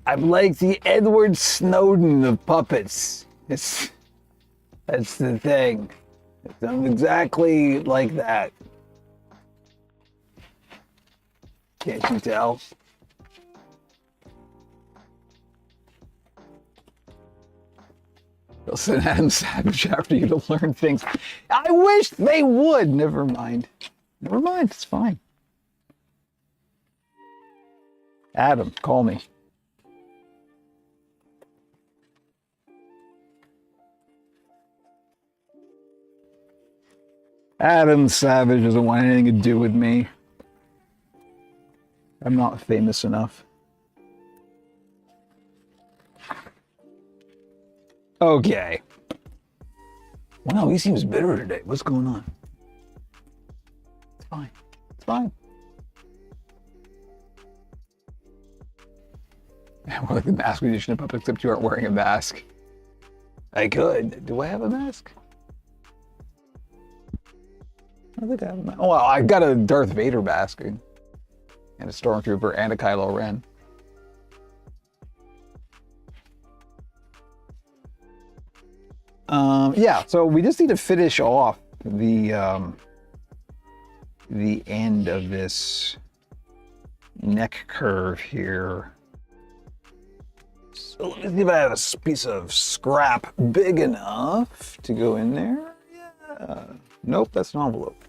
I'm like the Edward Snowden of puppets. That's the thing. I'm exactly like that. Can't you tell? They'll send Adam Savage after you to learn things. I wish they would. Never mind. Never mind. It's fine. Adam, call me. Adam Savage doesn't want anything to do with me. I'm not famous enough. Okay. Wow, he seems bitter today. What's going on? It's fine. It's fine. We're like the mask magician of puppet, except you aren't wearing a mask. I could. Do I have a mask? I think I have a mask. Oh, well, I've got a Darth Vader mask and a Stormtrooper and a Kylo Ren. Yeah, so we just need to finish off the end of this neck curve here. So let me see if I have a piece of scrap big enough to go in there. Yeah. Nope, that's an envelope.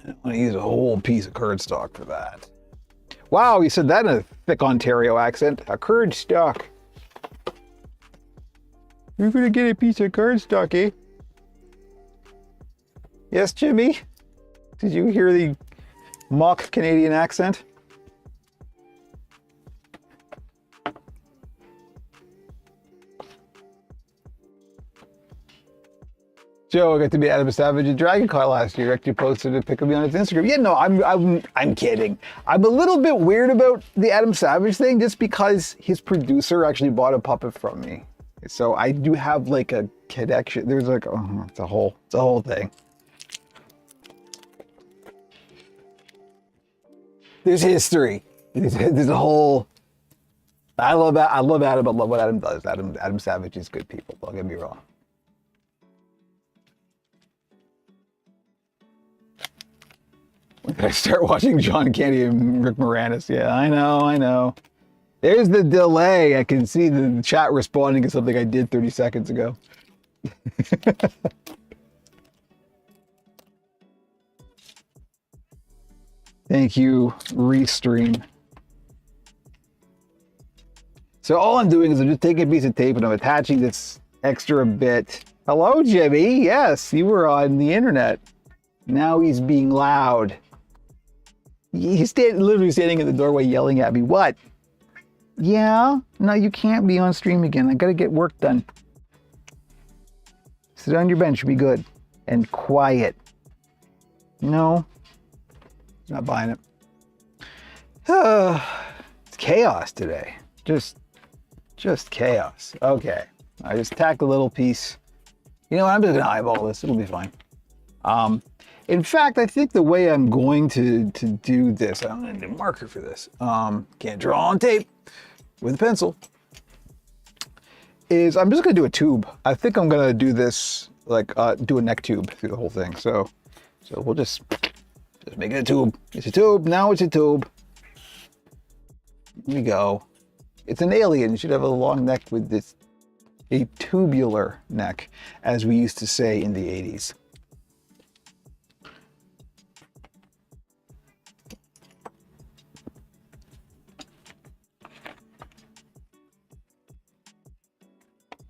I don't want to use a whole piece of cardstock for that. Wow, you said that in a thick Ontario accent. A cardstock. You're gonna get a piece of cardstock, eh? Yes, Jimmy? Did you hear the mock Canadian accent? Joe, I got to meet Adam Savage at DragonCon last year. Actually posted a pic of me on his Instagram. Yeah, no, I'm kidding. I'm a little bit weird about the Adam Savage thing just because his producer actually bought a puppet from me. So I do have like a connection. There's like, oh, it's a whole thing. There's history. There's a whole. I love Adam. I love what Adam does. Adam Savage is good people. Don't get me wrong. When did I start watching John Candy and Rick Moranis? Yeah, I know. There's the delay. I can see the chat responding to something I did 30 seconds ago. Thank you, Restream. So all I'm doing is I'm just taking a piece of tape and I'm attaching this extra bit. Hello, Jimmy. Yes, you were on the internet. Now he's being loud. He's literally standing in the doorway yelling at me. What? Yeah? No, you can't be on stream again. I gotta get work done. Sit on your bench, be good. And quiet. No. Not buying it. It's chaos today. Just chaos. Okay. I just tacked a little piece. You know what? I'm just gonna eyeball this. It'll be fine. In fact, I think the way I'm going to do this, I'm gonna need a marker for this. Can't draw on tape with a pencil. Is I'm just gonna do a tube. I think I'm gonna do this like do a neck tube through the whole thing. So we'll just make it a tube. It's a tube. Now it's a tube. Here we go. It's an alien. It should have a long neck with this, a tubular neck, as we used to say in the 80s.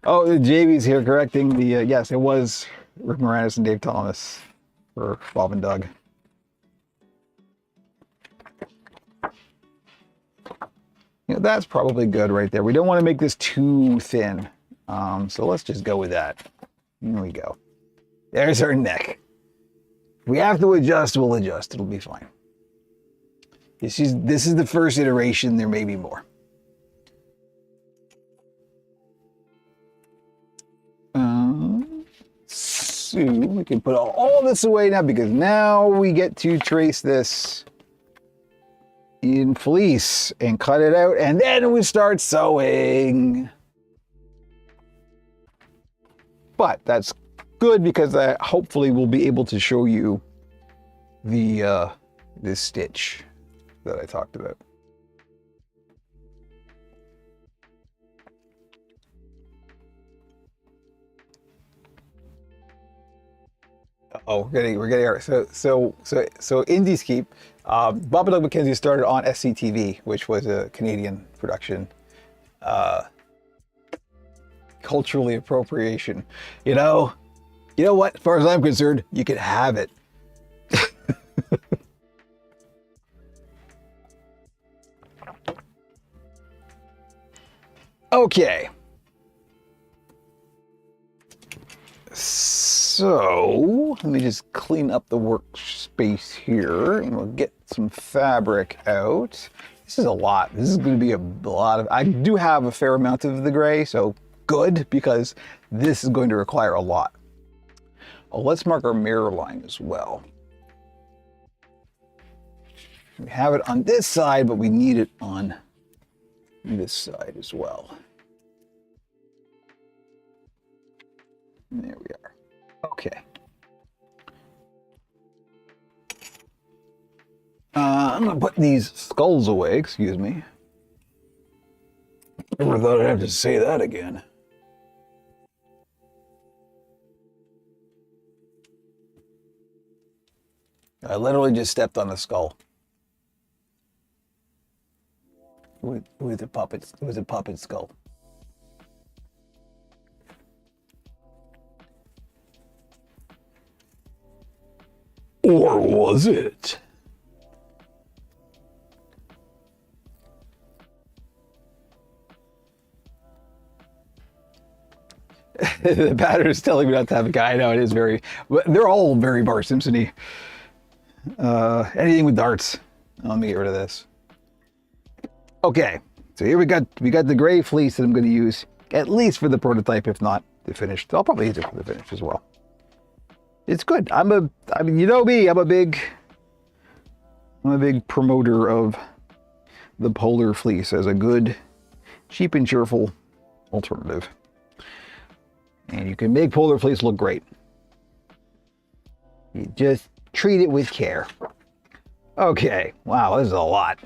Oh, JB's here correcting the, yes, it was Rick Moranis and Dave Thomas for Bob and Doug. You know, that's probably good right there. We don't want to make this too thin. So let's just go with that. Here we go. There's our neck. If we have to adjust, we'll adjust. It'll be fine. This is the first iteration. There may be more. So we can put all this away now because now we get to trace this in fleece and cut it out, and then we start sewing. But that's good because I hopefully will be able to show you the this stitch that I talked about. Oh, we're getting so Indiescape. Bob and Doug McKenzie started on SCTV, which was a Canadian production. Culturally appropriation. You know what? As far as I'm concerned, you can have it. Okay. So let me just clean up the workspace here and we'll get some fabric out. This is a lot. This is going to be a lot of, I do have a fair amount of the gray, so good, because this is going to require a lot. Oh, let's mark our mirror line as well. We have it on this side, but we need it on this side as well. And there we are. Okay. I'm going to put these skulls away, excuse me. Never thought I'd have to say that again. I literally just stepped on a skull. With a puppet, it was a puppet skull. Or was it? The pattern is telling me not to have a guy. I know it is very, they're all very Bart Simpson-y. Anything with darts. Let me get rid of this. Okay, so here we got the gray fleece that I'm going to use at least for the prototype, if not the finished. I'll probably use it for the finish as well. It's good. I mean, you know me. I'm a big promoter of the polar fleece as a good, cheap and cheerful alternative. And you can make polar fleece look great. You just treat it with care. Okay, wow, this is a lot.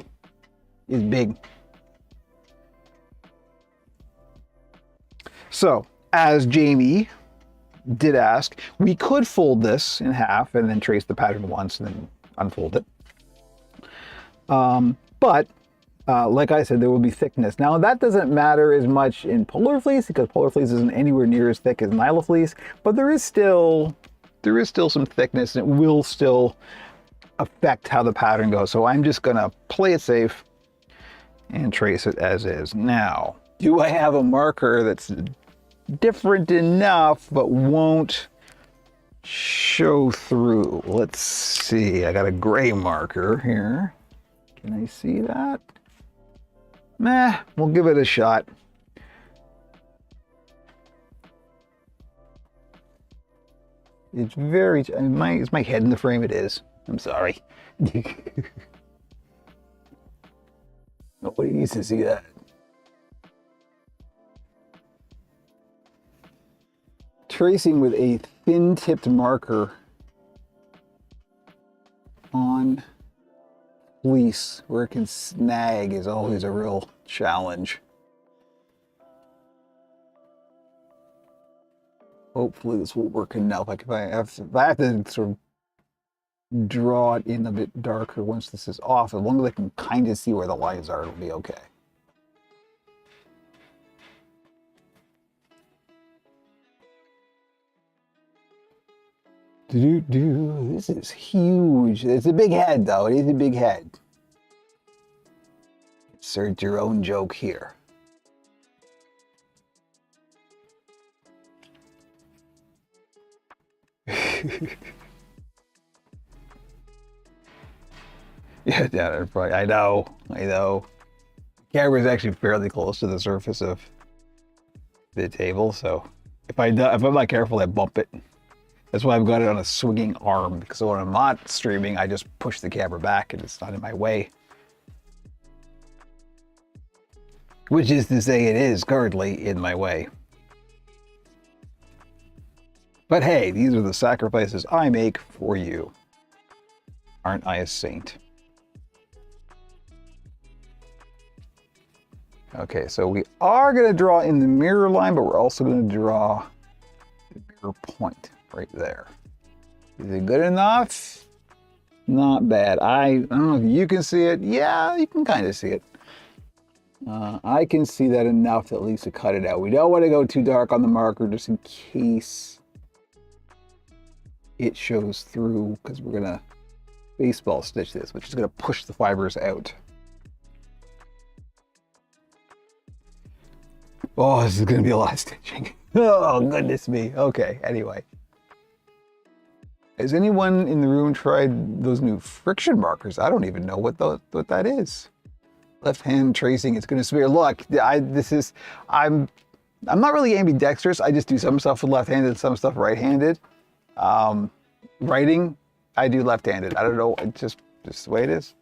It's big. So, as Jamie did ask, we could fold this in half and then trace the pattern once and then unfold it. But like I said, there will be thickness. Now that doesn't matter as much in polar fleece because polar fleece isn't anywhere near as thick as Nyla fleece, but there is still some thickness and it will still affect how the pattern goes. So I'm just gonna play it safe and trace it as is. Now, do I have a marker that's different enough but won't show through? Let's see. I got a gray marker here. Can I see that? Meh, we'll give it a shot. It's very, is my head in the frame? It is. I'm sorry. Nobody needs to see that. Tracing with a thin-tipped marker on fleece where it can snag is always a real challenge. Hopefully this will work enough. Like if I have to sort of draw it in a bit darker once this is off, as long as I can kind of see where the lines are, it'll be okay. This is huge. It's a big head, though. It is a big head. Insert your own joke here. Yeah, probably. I know. The camera is actually fairly close to the surface of the table, so if I'm not careful, I bump it. That's why I've got it on a swinging arm, because when I'm not streaming, I just push the camera back and it's not in my way. Which is to say it is currently in my way. But hey, these are the sacrifices I make for you. Aren't I a saint? Okay, so we are going to draw in the mirror line, but we're also going to draw the mirror point right there. Is it good enough? Not bad. I don't know if you can see it. Yeah, you can kind of see it. I can see that enough at least to cut it out. We don't want to go too dark on the marker just in case it shows through, because we're going to baseball stitch this, which is going to push the fibers out. Oh, this is going to be a lot of stitching. Oh, goodness me. Okay, anyway. Has anyone in the room tried those new friction markers? I don't even know what that is. Left hand tracing, it's going to smear. Look, I'm not really ambidextrous. I just do some stuff with left-handed, some stuff right-handed. Writing, I do left-handed. I don't know, it's just the way it is.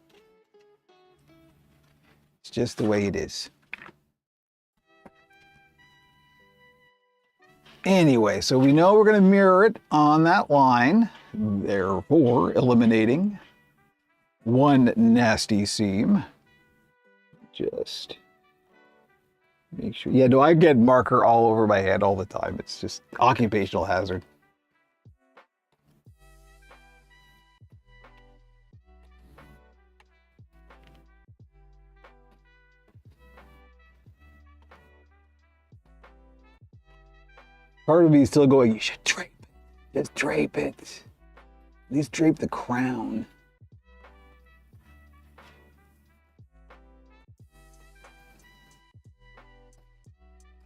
It's just the way it is. Anyway, so we know we're going to mirror it on that line, therefore eliminating one nasty seam. Just make sure. Yeah, no, I get marker all over my head all the time. It's just occupational hazard. Part of me is still going, you should drape it. Just drape it. At least drape the crown.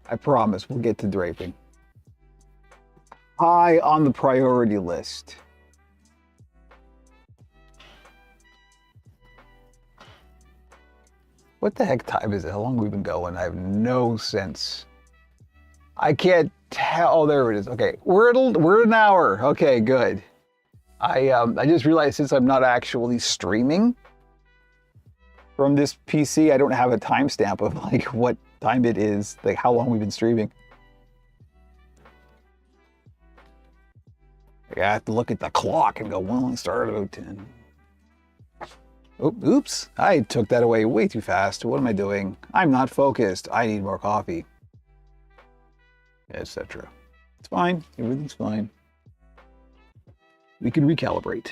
I promise we'll get to draping. high on the priority list. What the heck time is it? How long have we been going? I have no sense. I can't tell. Oh, there it is. Okay, we're at an hour. Okay, good. I just realized since I'm not actually streaming from this PC, I don't have a timestamp of like what time it is, like how long we've been streaming. I have to look at the clock and go, well, it started about 10. Oh, oops, I took that away way too fast. What am I doing? I'm not focused. I need more coffee, etc. It's fine. Everything's fine. We can recalibrate.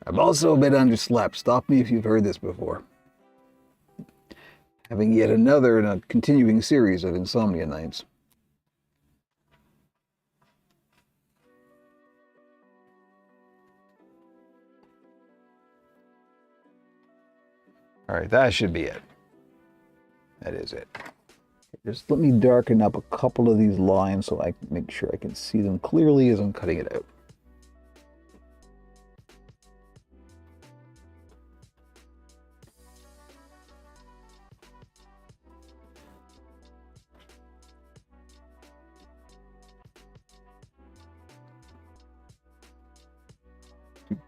I'm also a bit underslept. Stop me if you've heard this before. Having yet another in a continuing series of insomnia nights. All right, that should be it. That is it. Just let me darken up a couple of these lines so I can make sure I can see them clearly as I'm cutting it out.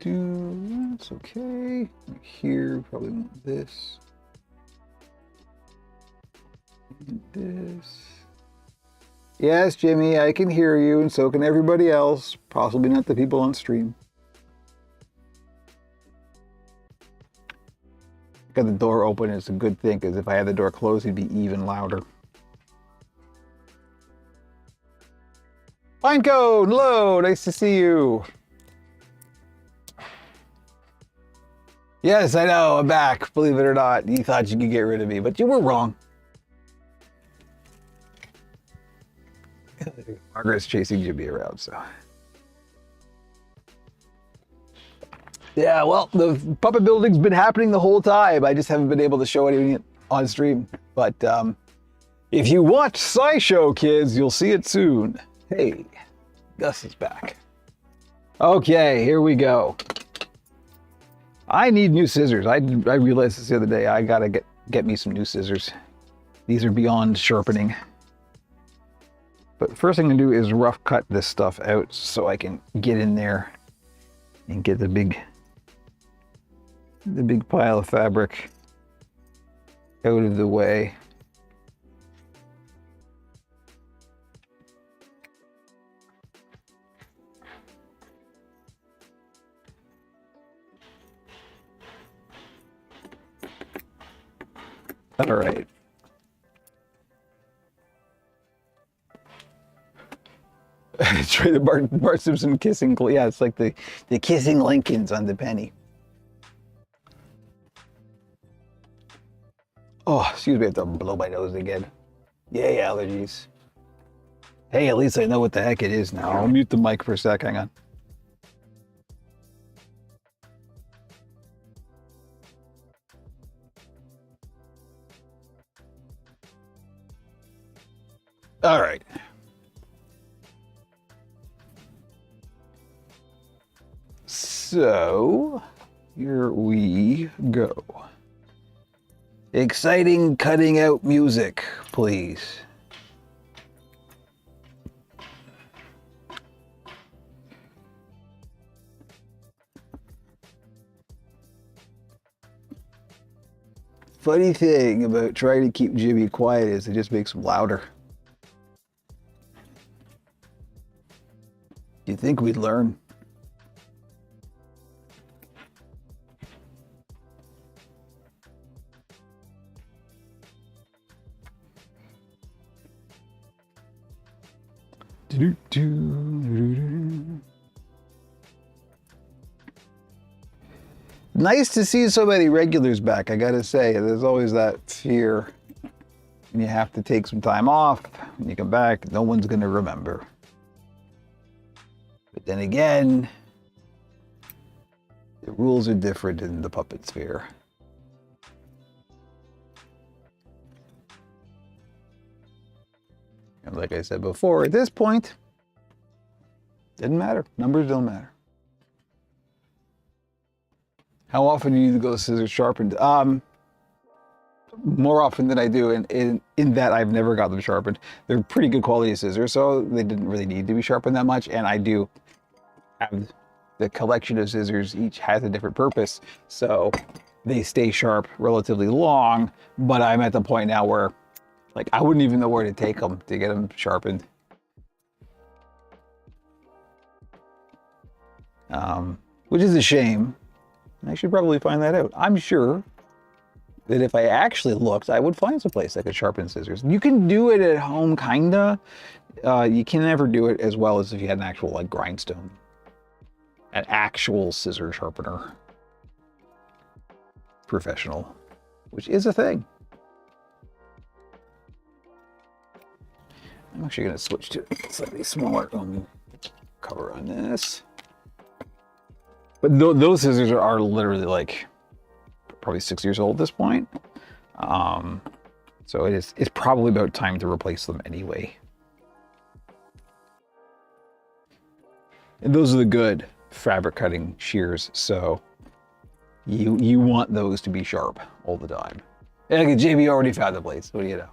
That's okay. Here, probably want this. And this. Yes, Jimmy, I can hear you, and so can everybody else. Possibly not the people on stream. Got the door open. It's a good thing, because if I had the door closed, it'd be even louder. Pinecone, hello, nice to see you. Yes, I know, I'm back. Believe it or not, you thought you could get rid of me, but you were wrong. Margaret's chasing Jimmy around, so. Yeah, well, the puppet building's been happening the whole time. I just haven't been able to show anything on stream. But if you watch SciShow, kids, you'll see it soon. Hey, Gus is back. Okay, here we go. I need new scissors. I realized this the other day. I gotta get me some new scissors. These are beyond sharpening. But the first thing to do is rough cut this stuff out so I can get in there and get the big pile of fabric out of the way. All right. Try the Bart Simpson kissing. Yeah, it's like the kissing Lincolns on the penny. Oh, excuse me, I have to blow my nose again. Yay, allergies. Hey, at least I know what the heck it is now. I'll mute the mic for a sec. Hang on. All right. So, here we go. Exciting cutting out music, please. Funny thing about trying to keep Jimmy quiet is it just makes him louder. You'd think we'd learn. Nice to see so many regulars back, I gotta say. There's always that fear. And you have to take some time off. When you come back, no one's gonna remember. But then again, the rules are different in the puppet sphere. And like I said before, at this point, didn't matter. Numbers don't matter. How often do you need to go to scissors sharpened? More often than I do, in that I've never got them sharpened. They're pretty good quality scissors, so they didn't really need to be sharpened that much. And I do have the collection of scissors, each has a different purpose, so they stay sharp relatively long. But I'm at the point now where, like, I wouldn't even know where to take them to get them sharpened. Which is a shame. I should probably find that out. I'm sure that if I actually looked, I would find some place that could sharpen scissors. You can do it at home, kinda. You can never do it as well as if you had an actual, like, grindstone. An actual scissor sharpener. Professional. Which is a thing. I'm actually gonna switch to slightly smaller cover on this. But those scissors are literally, like, probably 6 years old at this point. So it's probably about time to replace them anyway. And those are the good fabric cutting shears, so you want those to be sharp all the time. And JB already found the blades. What do you know?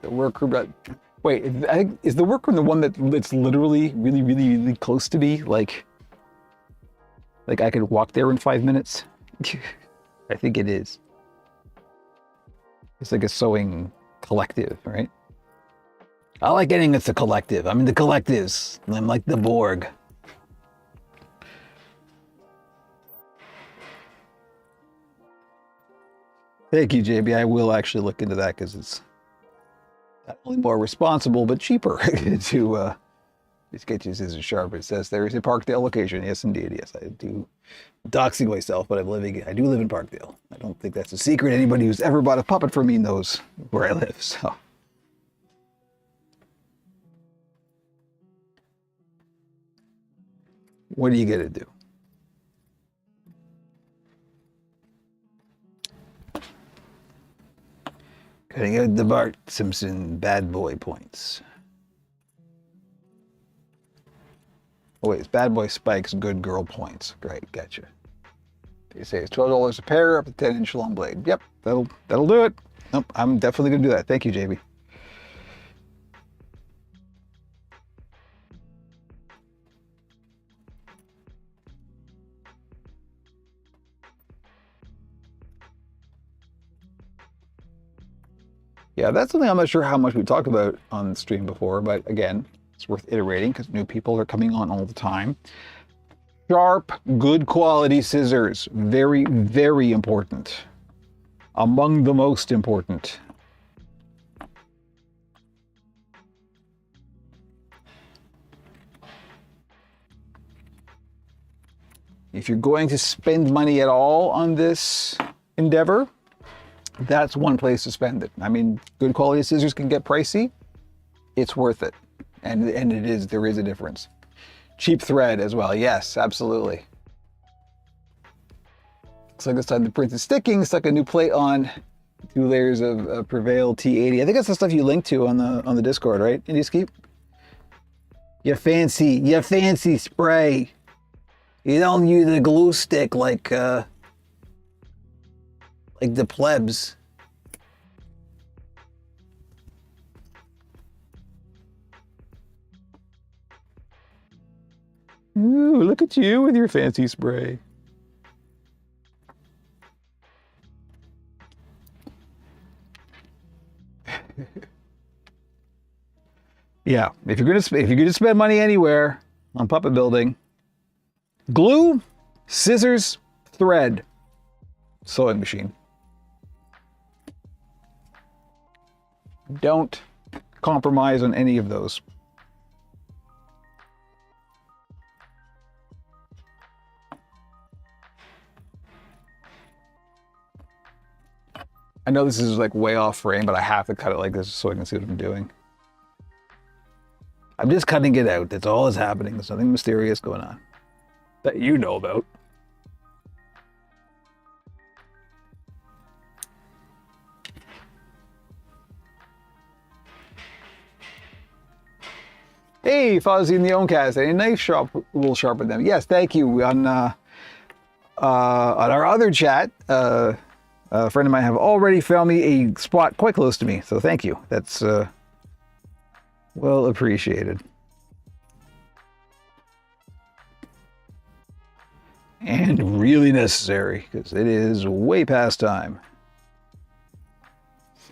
The workroom. Wait, I think, is the workroom the one that's literally really close to me? Like I could walk there in 5 minutes? I think it is. It's like a sewing collective, right? I like getting it's a collective. I'm in the collectives. I'm like the Borg. Thank you, JB. I will actually look into that because it's not only more responsible, but cheaper to just get your scissors sharp. It says there is a Parkdale location. Yes, indeed. Yes, I do. Doxing myself, but I do live in Parkdale. I don't think that's a secret. Anybody who's ever bought a puppet from me knows where I live, so. What are you gonna do? Cutting out the Bart Simpson bad boy points. Oh wait, it's bad boy spikes, good girl points. Great, gotcha. They say it's $12 a pair, up to 10-inch long blade. Yep, that'll do it. Nope, I'm definitely gonna do that. Thank you, JB. Yeah, that's something I'm not sure how much we talked about on the stream before, but again, it's worth iterating because new people are coming on all the time. Sharp, good quality scissors. Very, very important. Among the most important. If you're going to spend money at all on this endeavor, that's one place to spend it. I mean, good quality scissors can get pricey. It's worth it. And there is a difference. Cheap thread as well. Yes, absolutely. Looks like this time the print is sticking. Stuck a new plate on. 2 layers of Prevail T80. I think that's the stuff you linked to on the Discord, right? Indiescape? You fancy spray. You don't use a glue stick like the plebs. Ooh, look at you with your fancy spray. Yeah, if you're gonna spend money anywhere on puppet building, glue, scissors, thread, sewing machine. Don't compromise on any of those. I know this is like way off frame, but I have to cut it like this so I can see what I'm doing. I'm just cutting it out. That's all that's happening. There's nothing mysterious going on that you know about. Hey, Fuzzy in the Oncast, a knife shop will sharpen them. Yes, thank you. On our other chat, a friend of mine have already found me a spot quite close to me, so thank you. That's well appreciated. And really necessary, because it is way past time.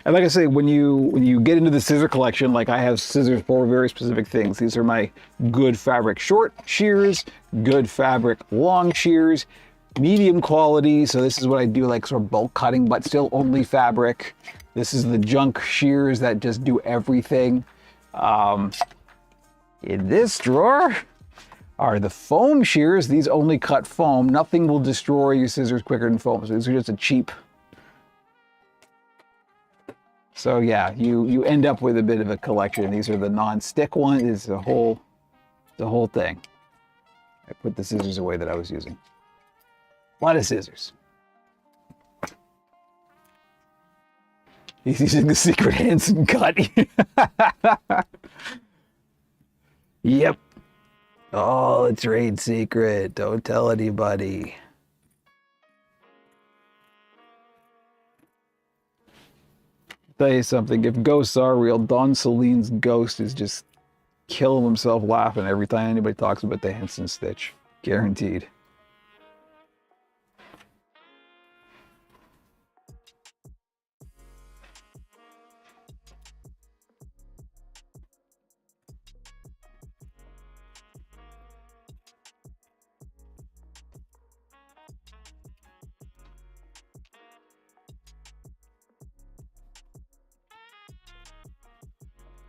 And like I say, when you get into the scissor collection, like I have scissors for very specific things. These are my good fabric short shears, good fabric long shears, medium quality. So this is what I do, like sort of bulk cutting, but still only fabric. This is the junk shears that just do everything. In this drawer are the foam shears. These only cut foam. Nothing will destroy your scissors quicker than foam. So these are just a cheap. So yeah, you end up with a bit of a collection. These are the non-stick ones. It's the whole thing. I put the scissors away that I was using. A lot of scissors. He's using the secret Hansen cut. Yep. Oh, it's trade secret. Don't tell anybody. Tell you something, if ghosts are real, Don Celine's ghost is just killing himself laughing every time anybody talks about the Henson stitch. Guaranteed.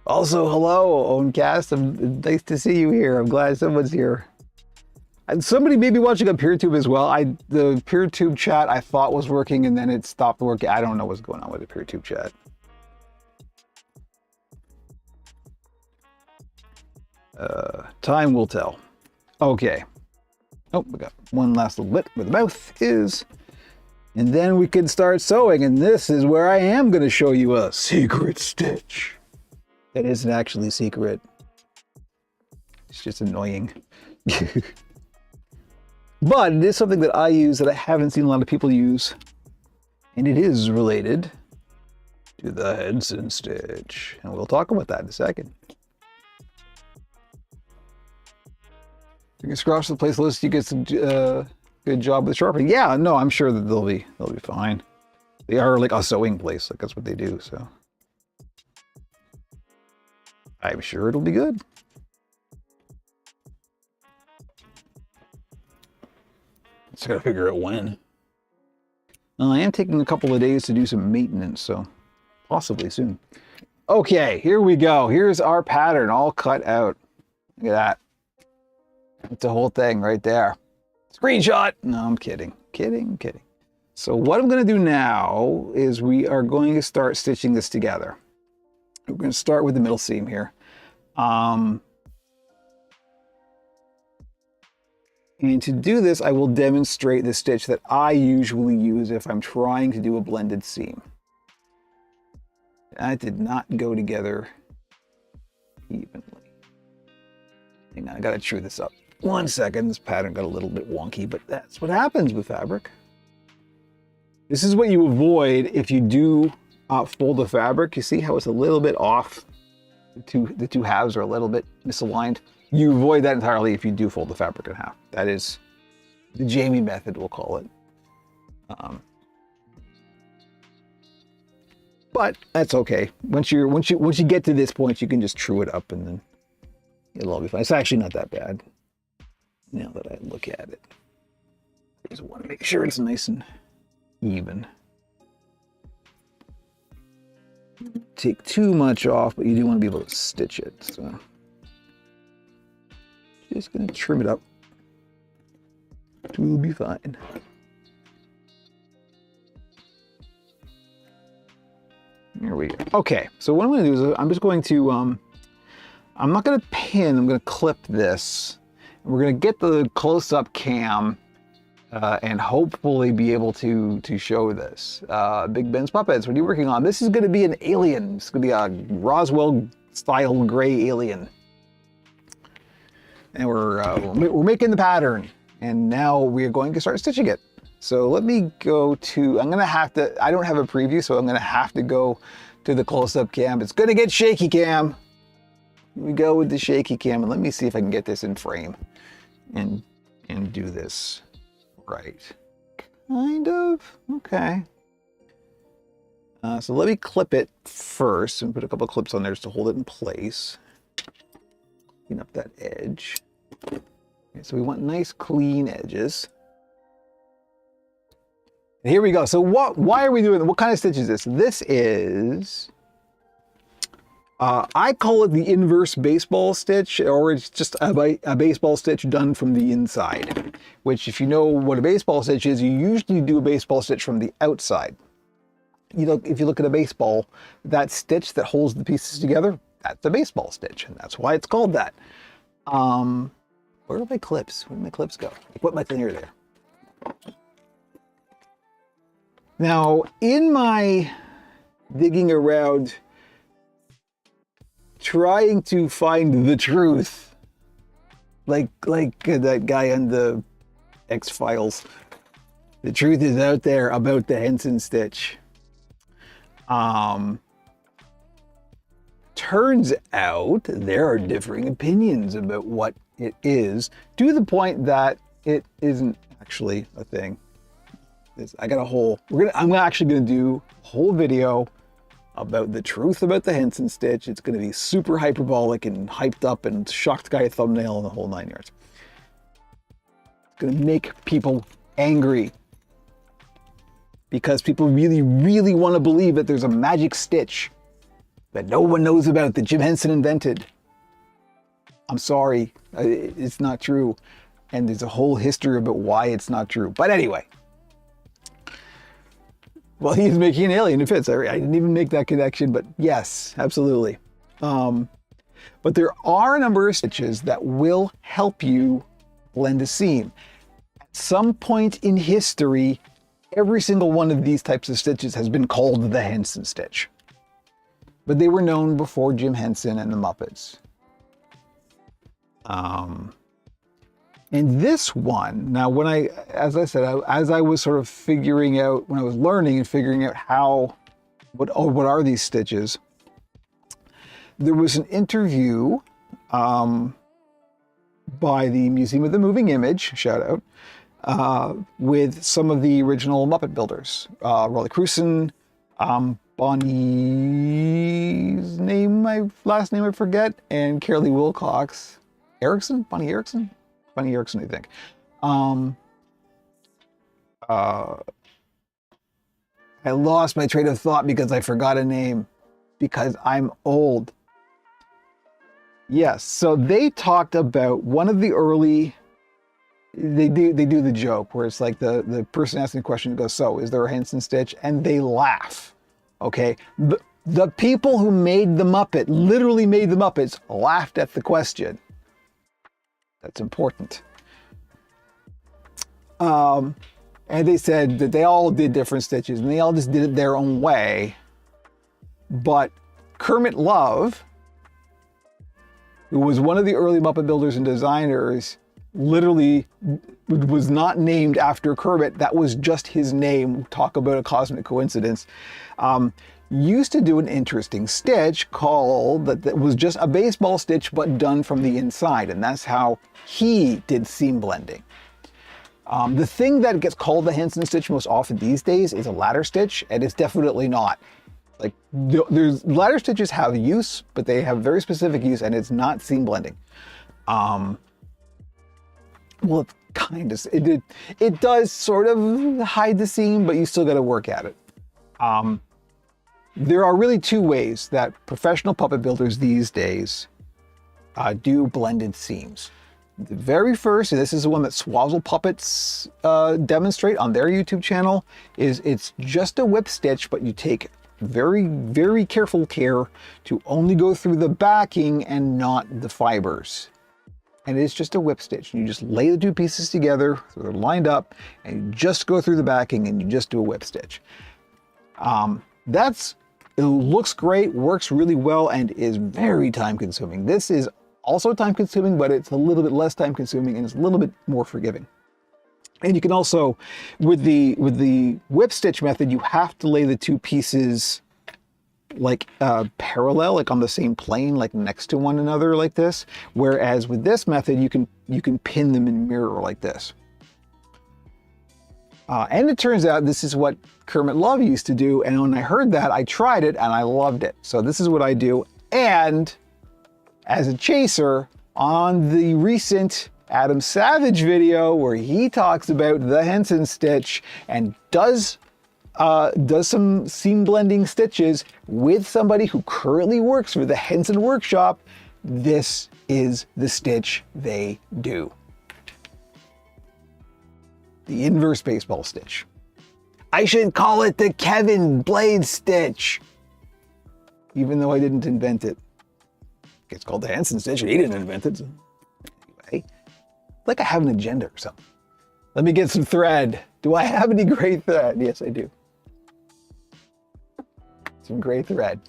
Also, hello, Oncast. Nice to see you here. I'm glad someone's here. And somebody may be watching on PeerTube as well. The PeerTube chat I thought was working and then it stopped working. I don't know what's going on with the PeerTube chat. Time will tell. Okay. Oh, we got one last little bit where the mouth is. And then we can start sewing. And this is where I am going to show you a secret stitch. That isn't actually secret. It's just annoying. But it is something that I use that I haven't seen a lot of people use. And it is related to the Henson stitch. And we'll talk about that in a second. Fingers crossed the playlist you get some good job with sharpening. Yeah, no, I'm sure that they'll be fine. They are like a sewing place, like that's what they do, so. I'm sure it'll be good. Just gotta figure out when. I am taking a couple of days to do some maintenance, so possibly soon. Okay, here we go. Here's our pattern all cut out. Look at that. It's the whole thing right there. Screenshot! No, I'm kidding. Kidding. So what I'm gonna do now is we are going to start stitching this together. We're going to start with the middle seam here. And to do this, I will demonstrate the stitch that I usually use if I'm trying to do a blended seam. That did not go together evenly. Hang on, I got to chew this up. 1 second, this pattern got a little bit wonky, but that's what happens with fabric. This is what you avoid if you do fold the fabric. You see how it's a little bit off? The two halves are a little bit misaligned. You avoid that entirely if you do fold the fabric in half. That is the Jamie method, we'll call it. But that's okay. Once you get to this point, you can just true it up and then it'll all be fine. It's actually not that bad now that I look at it. I just want to make sure it's nice and even. Take too much off, but you do want to be able to stitch it. So just gonna trim it up. It will be fine. Here we go. Okay, so what I'm gonna do is I'm just going to I'm not gonna pin, I'm gonna clip this. And we're gonna get the close-up cam and hopefully be able to show this. Big Ben's Puppets, what are you working on? This is going to be an alien. It's going to be a Roswell-style gray alien. and we're making the pattern, and now we're going to start stitching it. So let me go to, I'm gonna have to, I don't have a preview, so I'm gonna have to go to the close-up cam. It's gonna get shaky cam. We go with the shaky cam, and let me see if I can get this in frame and do this right. Kind of, okay. So let me clip it first and put a couple of clips on there just to hold it in place. Clean up that edge. Okay, so we want nice clean edges. And here we go. So why are we doing, what kind of stitch is this? This is, I call it the inverse baseball stitch, or it's just a baseball stitch done from the inside, which if you know what a baseball stitch is, you usually do a baseball stitch from the outside. You know, if you look at a baseball, that stitch that holds the pieces together, that's a baseball stitch, and that's why it's called that. Where are my clips? Where did my clips go? I put my cleaner there. Now, in my digging around, trying to find the truth, like that guy on the X-Files, the truth is out there about the Henson stitch. Turns out there are differing opinions about what it is, to the point that it isn't actually a thing. I got a whole, I'm actually gonna do a whole video about the truth about the Henson stitch. It's gonna be super hyperbolic and hyped up and shocked guy thumbnail and the whole 9 yards. It's gonna make people angry, because people really, really want to believe that there's a magic stitch that no one knows about that Jim Henson invented. I'm sorry, it's not true. And there's a whole history about why it's not true. But anyway, well, he's making an alien, it fits. I didn't even make that connection, but yes, absolutely. But there are a number of stitches that will help you blend a seam. At some point in history, every single one of these types of stitches has been called the Henson stitch. But they were known before Jim Henson and the Muppets. And this one, now as I said, as I was sort of figuring out, when I was learning and figuring out what are these stitches, there was an interview by the Museum of the Moving Image, shout out, with some of the original Muppet builders. Rolly Crewson, Bonnie's last name I forget, and Carolee Wilcox. Erickson? Bonnie Erickson? Bonnie Erickson, I think. I lost my train of thought because I forgot a name, because I'm old. Yes, so they talked about one of the early, they do the joke where it's like the person asking the question goes, so is there a Henson stitch? And they laugh, okay? The people who made the Muppet, literally made the Muppets, laughed at the question. That's important. And they said that they all did different stitches and they all just did it their own way. But Kermit Love, who was one of the early Muppet builders and designers, literally was not named after Kermit. That was just his name. Talk about a cosmic coincidence. Used to do an interesting stitch called, that was just a baseball stitch but done from the inside, and that's how he did seam blending. The thing that gets called the Henson stitch most often these days is a ladder stitch, and it's definitely not. Like, there's ladder stitches have use, but they have very specific use, and it's not seam blending. Well, it kind of, it does sort of hide the seam, but you still got to work at it. There are really two ways that professional puppet builders these days do blended seams. The very first, and this is the one that Swazzle Puppets demonstrate on their YouTube channel, is it's just a whip stitch, but you take very, very careful care to only go through the backing and not the fibers. And it's just a whip stitch. You just lay the two pieces together, so they're lined up, and you just go through the backing and you just do a whip stitch. It looks great, works really well, and is very time consuming. This is also time consuming, but it's a little bit less time consuming and it's a little bit more forgiving. And you can also, with the whip stitch method, you have to lay the two pieces like parallel, like on the same plane, like next to one another like this. Whereas with this method, you can pin them in mirror like this. And it turns out this is what Kermit Love used to do. And when I heard that, I tried it and I loved it. So this is what I do. And as a chaser, on the recent Adam Savage video where he talks about the Henson stitch and does some seam blending stitches with somebody who currently works for the Henson workshop, this is the stitch they do. The inverse baseball stitch. I should call it the Kevin Blade stitch, even though I didn't invent it. It's called the Henson stitch, and he didn't invent it. So anyway, like I have an agenda or something. Let me get some thread. Do I have any gray thread? Yes, I do. Some gray thread.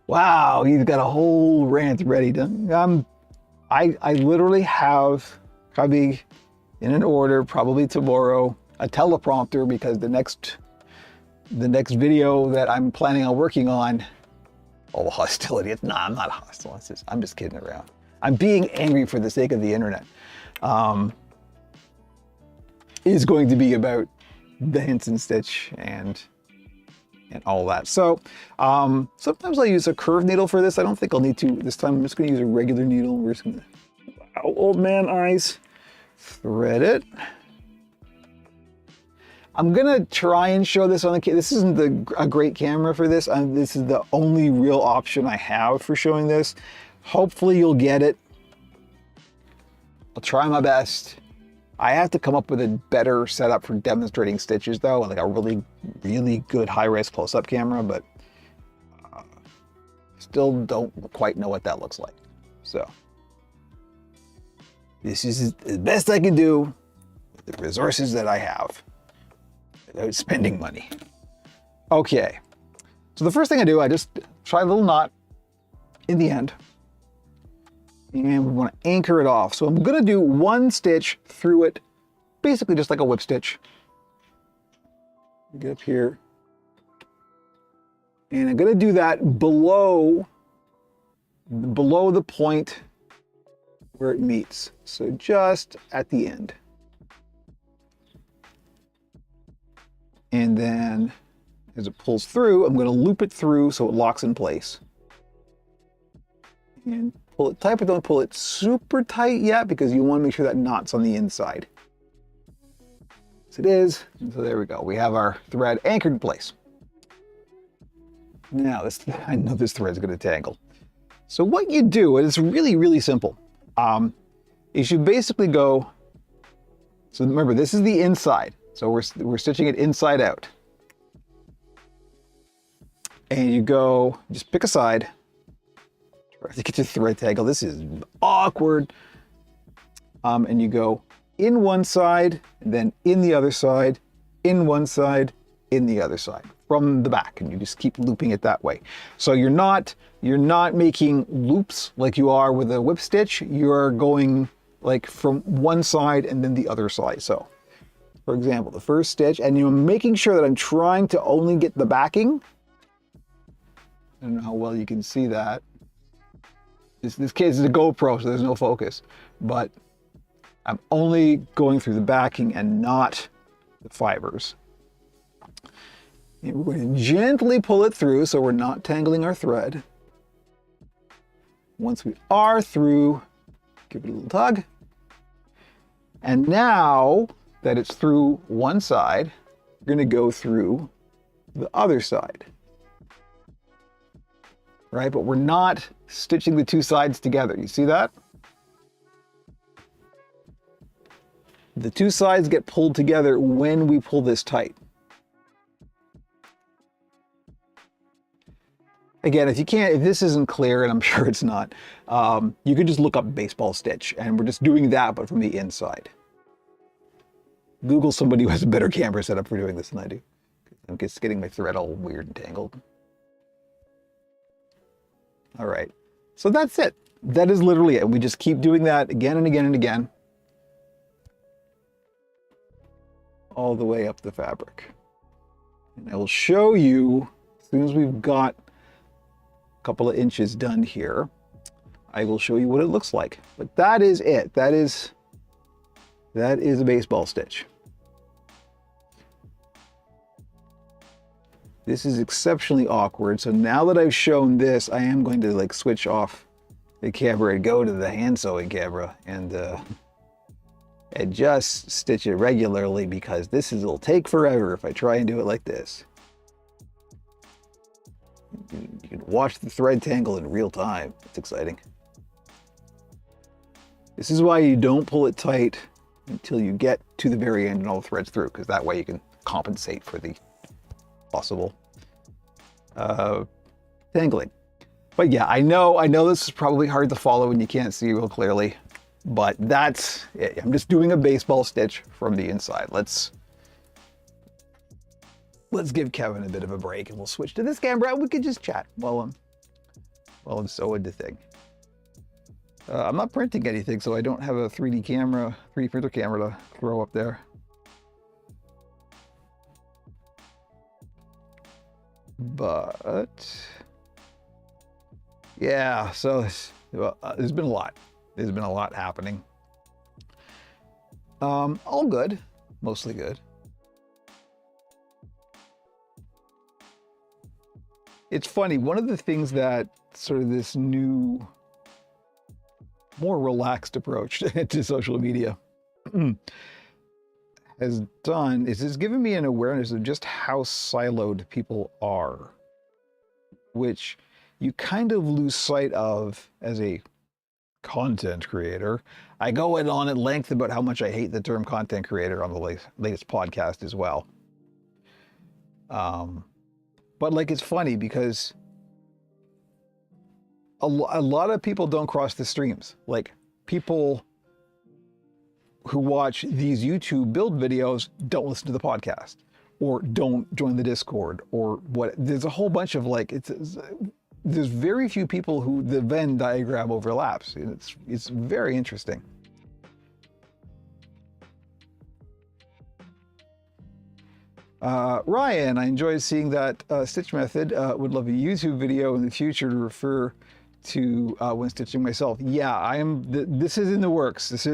Wow, he's got a whole rant ready to. I literally have probably in an order, probably tomorrow, a teleprompter because the next video that I'm planning on working on, oh, hostility. I'm not hostile. I'm just kidding around. I'm being angry for the sake of the internet. Is going to be about the Henson stitch and all that. So sometimes I'll use a curved needle for this. I don't think I'll need to this time. I'm just going to use a regular needle. We're just going to, old man eyes, thread it. I'm gonna try and show this on the camera. This isn't a great camera for this. This is the only real option I have for showing this. Hopefully you'll get it. I'll try my best. I have to come up with a better setup for demonstrating stitches though, like a really, really good high-res close-up camera, but still don't quite know what that looks like. So this is the best I can do with the resources that I have without spending money. Okay, so the first thing I do, I just try a little knot in the end. And we want to anchor it off. So I'm going to do one stitch through it, basically just like a whip stitch. Get up here. And I'm going to do that below the point where it meets. So just at the end. And then as it pulls through, I'm going to loop it through so it locks in place. And pull it tight, but don't pull it super tight yet because you want to make sure that knot's on the inside. As it is, and so there we go. We have our thread anchored in place. Now, I know this thread's going to tangle. So what you do, and it's really, really simple, is you basically go, so remember, this is the inside. So we're stitching it inside out. And you go, just pick a side. Try to get your thread tangle. This is awkward. And you go in one side, and then in the other side, in one side, in the other side, from the back, and you just keep looping it that way. So you're not making loops like you are with a whip stitch. You're going like from one side and then the other side. So for example, the first stitch, and you're making sure that I'm trying to only get the backing. I don't know how well you can see that. This case is a GoPro, so there's no focus, but I'm only going through the backing and not the fibers. And we're going to gently pull it through so we're not tangling our thread. Once we are through, give it a little tug. And now that it's through one side, we're going to go through the other side. Right? But we're not stitching the two sides together. You see that? The two sides get pulled together when we pull this tight. Again, if this isn't clear, and I'm sure it's not, you could just look up baseball stitch, and we're just doing that, but from the inside. Google somebody who has a better camera setup for doing this than I do. I'm just getting my thread all weird and tangled. All right, so that's it. that is literally it. We just keep doing that again and again and again, all the way up the fabric. And I will show you, as soon as we've got a couple of inches done here, I will show you what it looks like. But that is it. That is a baseball stitch. This is exceptionally awkward. So now that I've shown this, I am going to like switch off the camera and go to the hand sewing camera and just stitch it regularly, because it'll take forever if I try and do it like this. You can watch the thread tangle in real time. It's exciting. This is why you don't pull it tight until you get to the very end and all the threads through, because that way you can compensate for the possible tangling. But yeah, I know this is probably hard to follow and you can't see real clearly, but that's it. I'm just doing a baseball stitch from the inside. Let's give Kevin a bit of a break and we'll switch to this camera and we can just chat while I'm sewing the thing. I'm not printing anything, so I don't have a 3D printer camera to throw up there. But yeah, so there's been a lot. There's been a lot happening. All good, mostly good. It's funny, one of the things that sort of this new, more relaxed approach to social media has done is it's given me an awareness of just how siloed people are, which you kind of lose sight of as a content creator. I go in on at length about how much I hate the term content creator on the latest podcast as well. But like, it's funny because a lot of people don't cross the streams. Like, people who watch these YouTube build videos don't listen to the podcast or don't join the Discord or what. There's a whole bunch of like, there's very few people who the Venn diagram overlaps. And it's very interesting. Ryan, I enjoyed seeing that stitch method. Would love a YouTube video in the future to refer to when stitching myself. Yeah, this is in the works.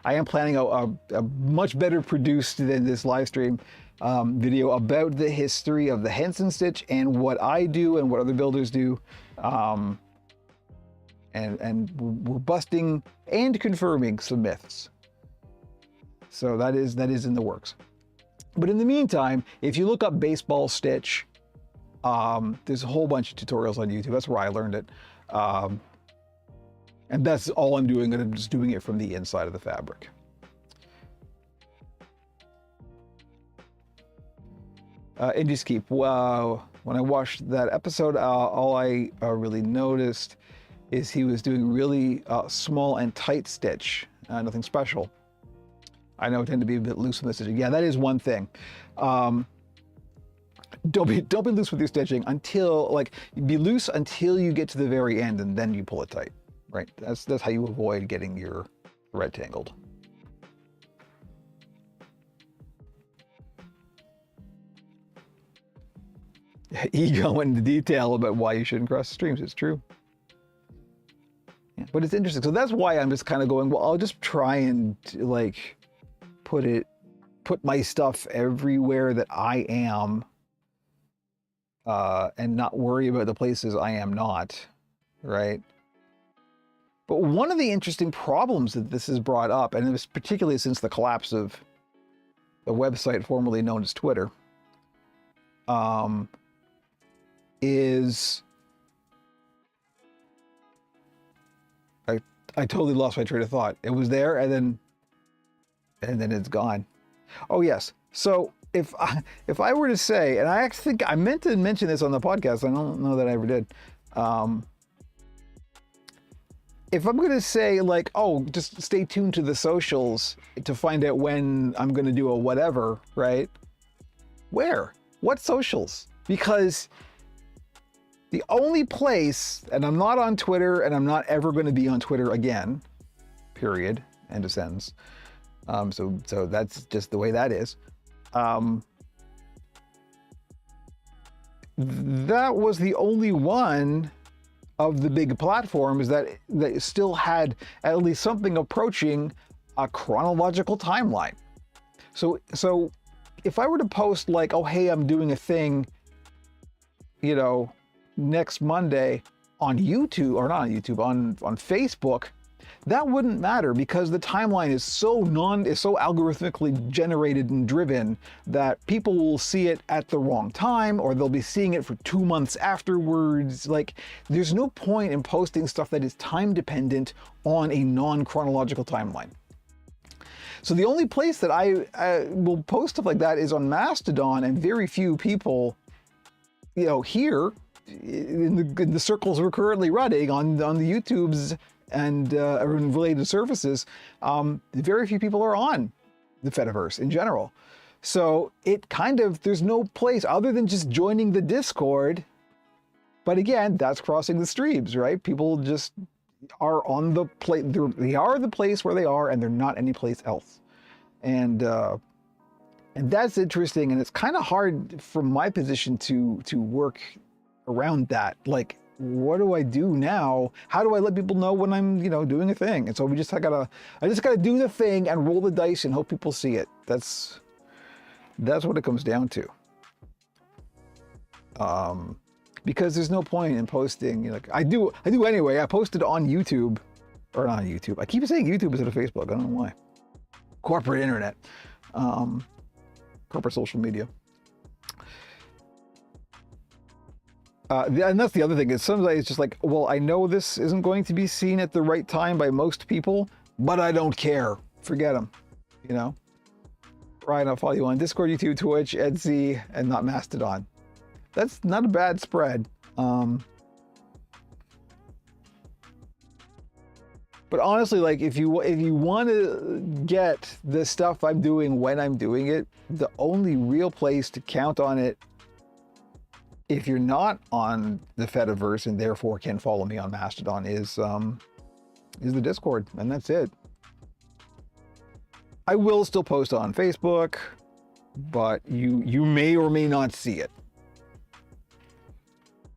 I am planning a much better produced than this live stream video about the history of the Henson stitch and what I do and what other builders do. And we're busting and confirming some myths. So that is in the works. But in the meantime, if you look up baseball stitch, there's a whole bunch of tutorials on YouTube. That's where I learned it. And that's all I'm doing, and I'm just doing it from the inside of the fabric. Indieskeep, wow. When I watched that episode, all I really noticed is he was doing really small and tight stitch, nothing special. I know I tend to be a bit loose with the stitching. Yeah, that is one thing. Don't be loose with your stitching be loose until you get to the very end, and then you pull it tight, right? That's how you avoid getting your thread tangled. Ego into detail about why you shouldn't cross the streams. It's true. Yeah, but it's interesting. So that's why I'm just kind of going, well, I'll just try and like put my stuff everywhere that I am, and not worry about the places I am not, right? But one of the interesting problems that this has brought up, and it was particularly since the collapse of the website formerly known as Twitter, is I totally lost my train of thought. It was there and then it's gone. Oh yes. So if I were to say, and I actually think I meant to mention this on the podcast, I don't know that I ever did. If I'm going to say like, oh, just stay tuned to the socials to find out when I'm going to do a whatever, right? Where? What socials? Because The only place, and I'm not on Twitter, and I'm not ever going to be on Twitter again, period, end of sentence. So that's just the way that is. That was the only one of the big platforms that still had at least something approaching a chronological timeline. So if I were to post like, oh, hey, I'm doing a thing, you know, next Monday on YouTube, or not on YouTube, on Facebook, that wouldn't matter because the timeline is so algorithmically generated and driven that people will see it at the wrong time, or they'll be seeing it for 2 months afterwards. Like, there's no point in posting stuff that is time dependent on a non-chronological timeline. So the only place that I will post stuff like that is on Mastodon, and very few people, you know, here in the circles we're currently running on the YouTubes and related services, very few people are on the Fediverse in general. So it kind of, there's no place other than just joining the Discord. But again, that's crossing the streams, right? People just are on the place, they are the place where they are, and they're not any place else. And that's interesting, and it's kind of hard from my position to work around that. Like, what do I do now? How do I let people know when I'm, you know, doing a thing? And so I just gotta do the thing and roll the dice and hope people see it. That's what it comes down to. Because there's no point in posting, you know, like I do anyway. I posted on YouTube, or not on YouTube. I keep saying YouTube instead of Facebook. I don't know why. Corporate internet, corporate social media. And that's the other thing, is sometimes it's just like, well, I know this isn't going to be seen at the right time by most people, but I don't care. Forget them, you know? Ryan, I'll follow you on Discord, YouTube, Twitch, Etsy, and not Mastodon. That's not a bad spread. But honestly, like, if you want to get the stuff I'm doing when I'm doing it, the only real place to count on it, if you're not on the Fediverse and therefore can follow me on Mastodon, is the Discord, and that's it. I will still post on Facebook, but you may or may not see it.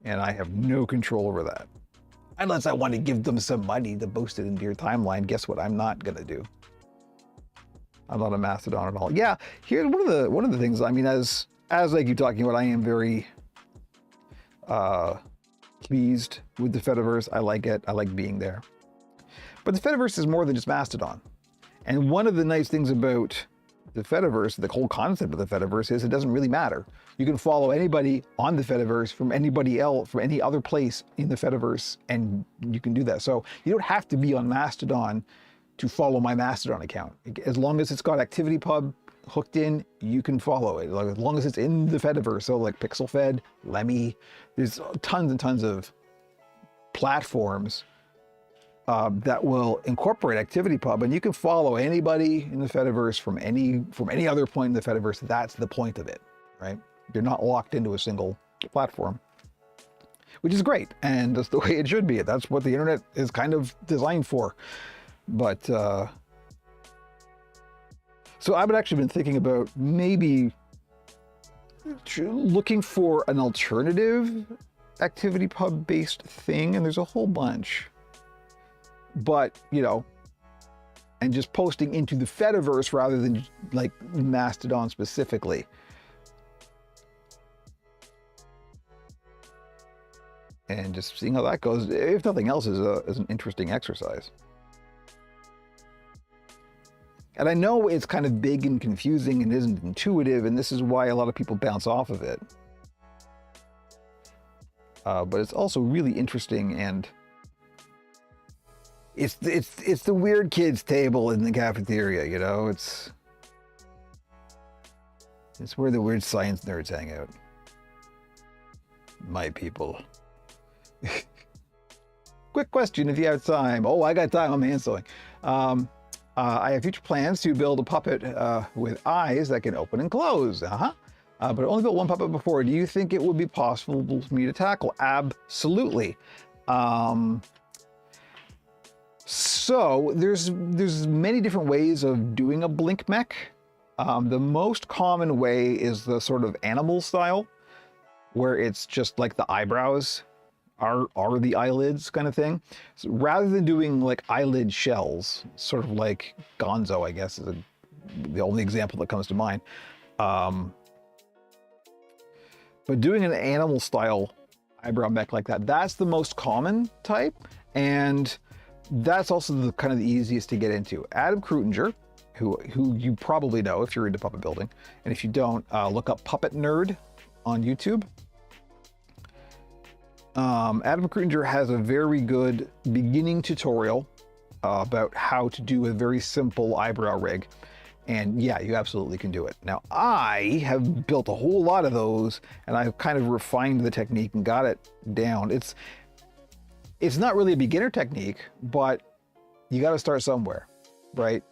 And I have no control over that. Unless I want to give them some money to boost it into your timeline. Guess what I'm not gonna do? I'm not a Mastodon at all. Yeah, here's one of the things, I mean, as I keep talking about, I am very pleased with the Fediverse. I like it. I like being there. But the Fediverse is more than just Mastodon. And one of the nice things about the Fediverse, the whole concept of the Fediverse, is it doesn't really matter. You can follow anybody on the Fediverse from anybody else, from any other place in the Fediverse, and you can do that. So you don't have to be on Mastodon to follow my Mastodon account. As long as it's got ActivityPub hooked in, you can follow it. Like, as long as it's in the Fediverse. So like PixelFed, Lemmy, there's tons and tons of platforms that will incorporate ActivityPub, and you can follow anybody in the Fediverse from any other point in the Fediverse. That's the point of it, right? You're not locked into a single platform, which is great, and that's the way it should be. That's what the internet is kind of designed for. But so I've actually been thinking about maybe looking for an alternative ActivityPub based thing, and there's a whole bunch. But, you know, and just posting into the Fediverse rather than like Mastodon specifically. And just seeing how that goes, if nothing else, is an interesting exercise. And I know it's kind of big and confusing and isn't intuitive, and this is why a lot of people bounce off of it. But it's also really interesting, and it's the weird kids table in the cafeteria, you know? It's where the weird science nerds hang out. My people. Quick question if you have time. Oh, I got time, I'm hand-sewing. I have future plans to build a puppet with eyes that can open and close. but I only built one puppet before. Do you think it would be possible for me to tackle? Absolutely. So there's many different ways of doing a blink mech. The most common way is the sort of animal style, where it's just like the eyebrows are the eyelids kind of thing. So rather than doing like eyelid shells, sort of like Gonzo, I guess, is the only example that comes to mind. But doing an animal style eyebrow mech like that, that's the most common type. And that's also the kind of the easiest to get into. Adam Krutinger, who you probably know if you're into puppet building. And if you don't, look up Puppet Nerd on YouTube. Adam Krutinger has a very good beginning tutorial about how to do a very simple eyebrow rig. And yeah, you absolutely can do it. Now, I have built a whole lot of those, and I've kind of refined the technique and got it down. It's not really a beginner technique, but you got to start somewhere, right?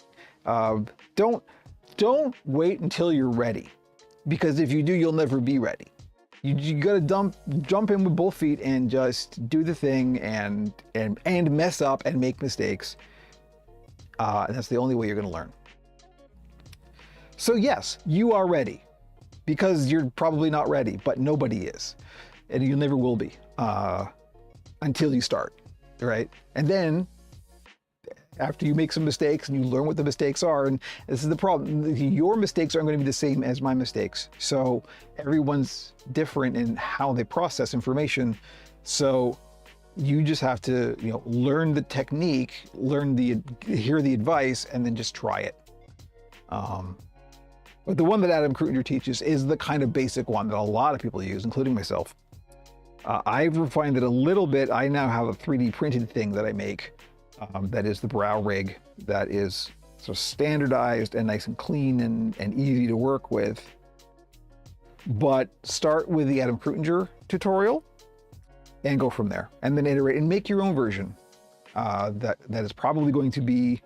Don't wait until you're ready, because if you do, you'll never be ready. You got to jump in with both feet and just do the thing and mess up and make mistakes. And that's the only way you're going to learn. So yes, you are ready, because you're probably not ready, but nobody is, and you never will be until you start, right? And then after you make some mistakes and you learn what the mistakes are, and this is the problem, your mistakes aren't going to be the same as my mistakes. So everyone's different in how they process information. So you just have to, learn the technique, hear the advice, and then just try it. But the one that Adam Krutinger teaches is the kind of basic one that a lot of people use, including myself. I've refined it a little bit. I now have a 3D printed thing that I make that is the brow rig that is sort of standardized and nice and clean and easy to work with. But start with the Adam Krutinger tutorial and go from there, and then iterate and make your own version. That is probably going to be,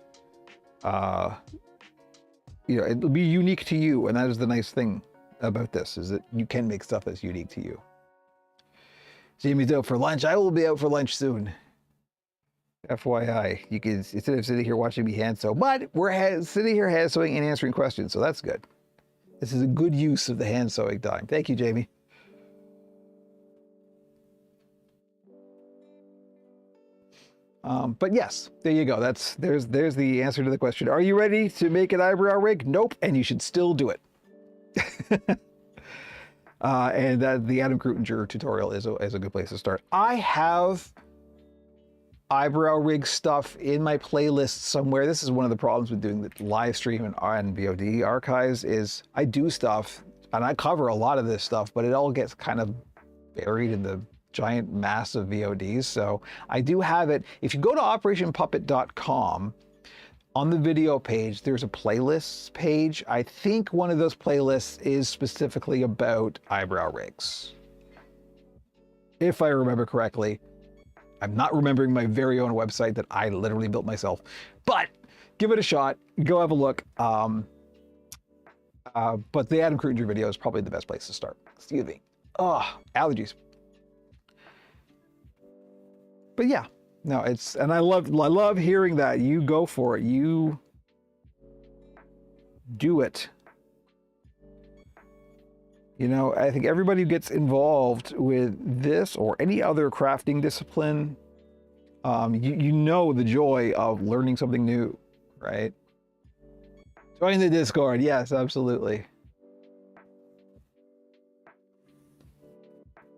it'll be unique to you, and that is the nice thing about this, is that you can make stuff that's unique to you. Jamie's out for lunch. I will be out for lunch soon. FYI, you can, instead of sitting here watching me hand sew, but we're sitting here hand sewing and answering questions, so that's good. This is a good use of the hand sewing time. Thank you, Jamie. But yes, there you go. There's the answer to the question. Are you ready to make an eyebrow rig? Nope, and you should still do it. And the Adam Krutinger tutorial is a good place to start. I have eyebrow rig stuff in my playlist somewhere. This is one of the problems with doing the live stream and VOD archives, is I do stuff and I cover a lot of this stuff, but it all gets kind of buried in the giant mass of VODs. So I do have it. If you go to operationpuppet.com, on the video page, there's a playlists page. I think one of those playlists is specifically about eyebrow rigs, if I remember correctly. I'm not remembering my very own website that I literally built myself, but give it a shot. Go have a look. But the Adam Krutinger video is probably the best place to start. Excuse me. Allergies. But yeah, no, and I love hearing that. You go for it. You do it. I think everybody who gets involved with this or any other crafting discipline, you know the joy of learning something new, right? Join the Discord. Yes, absolutely.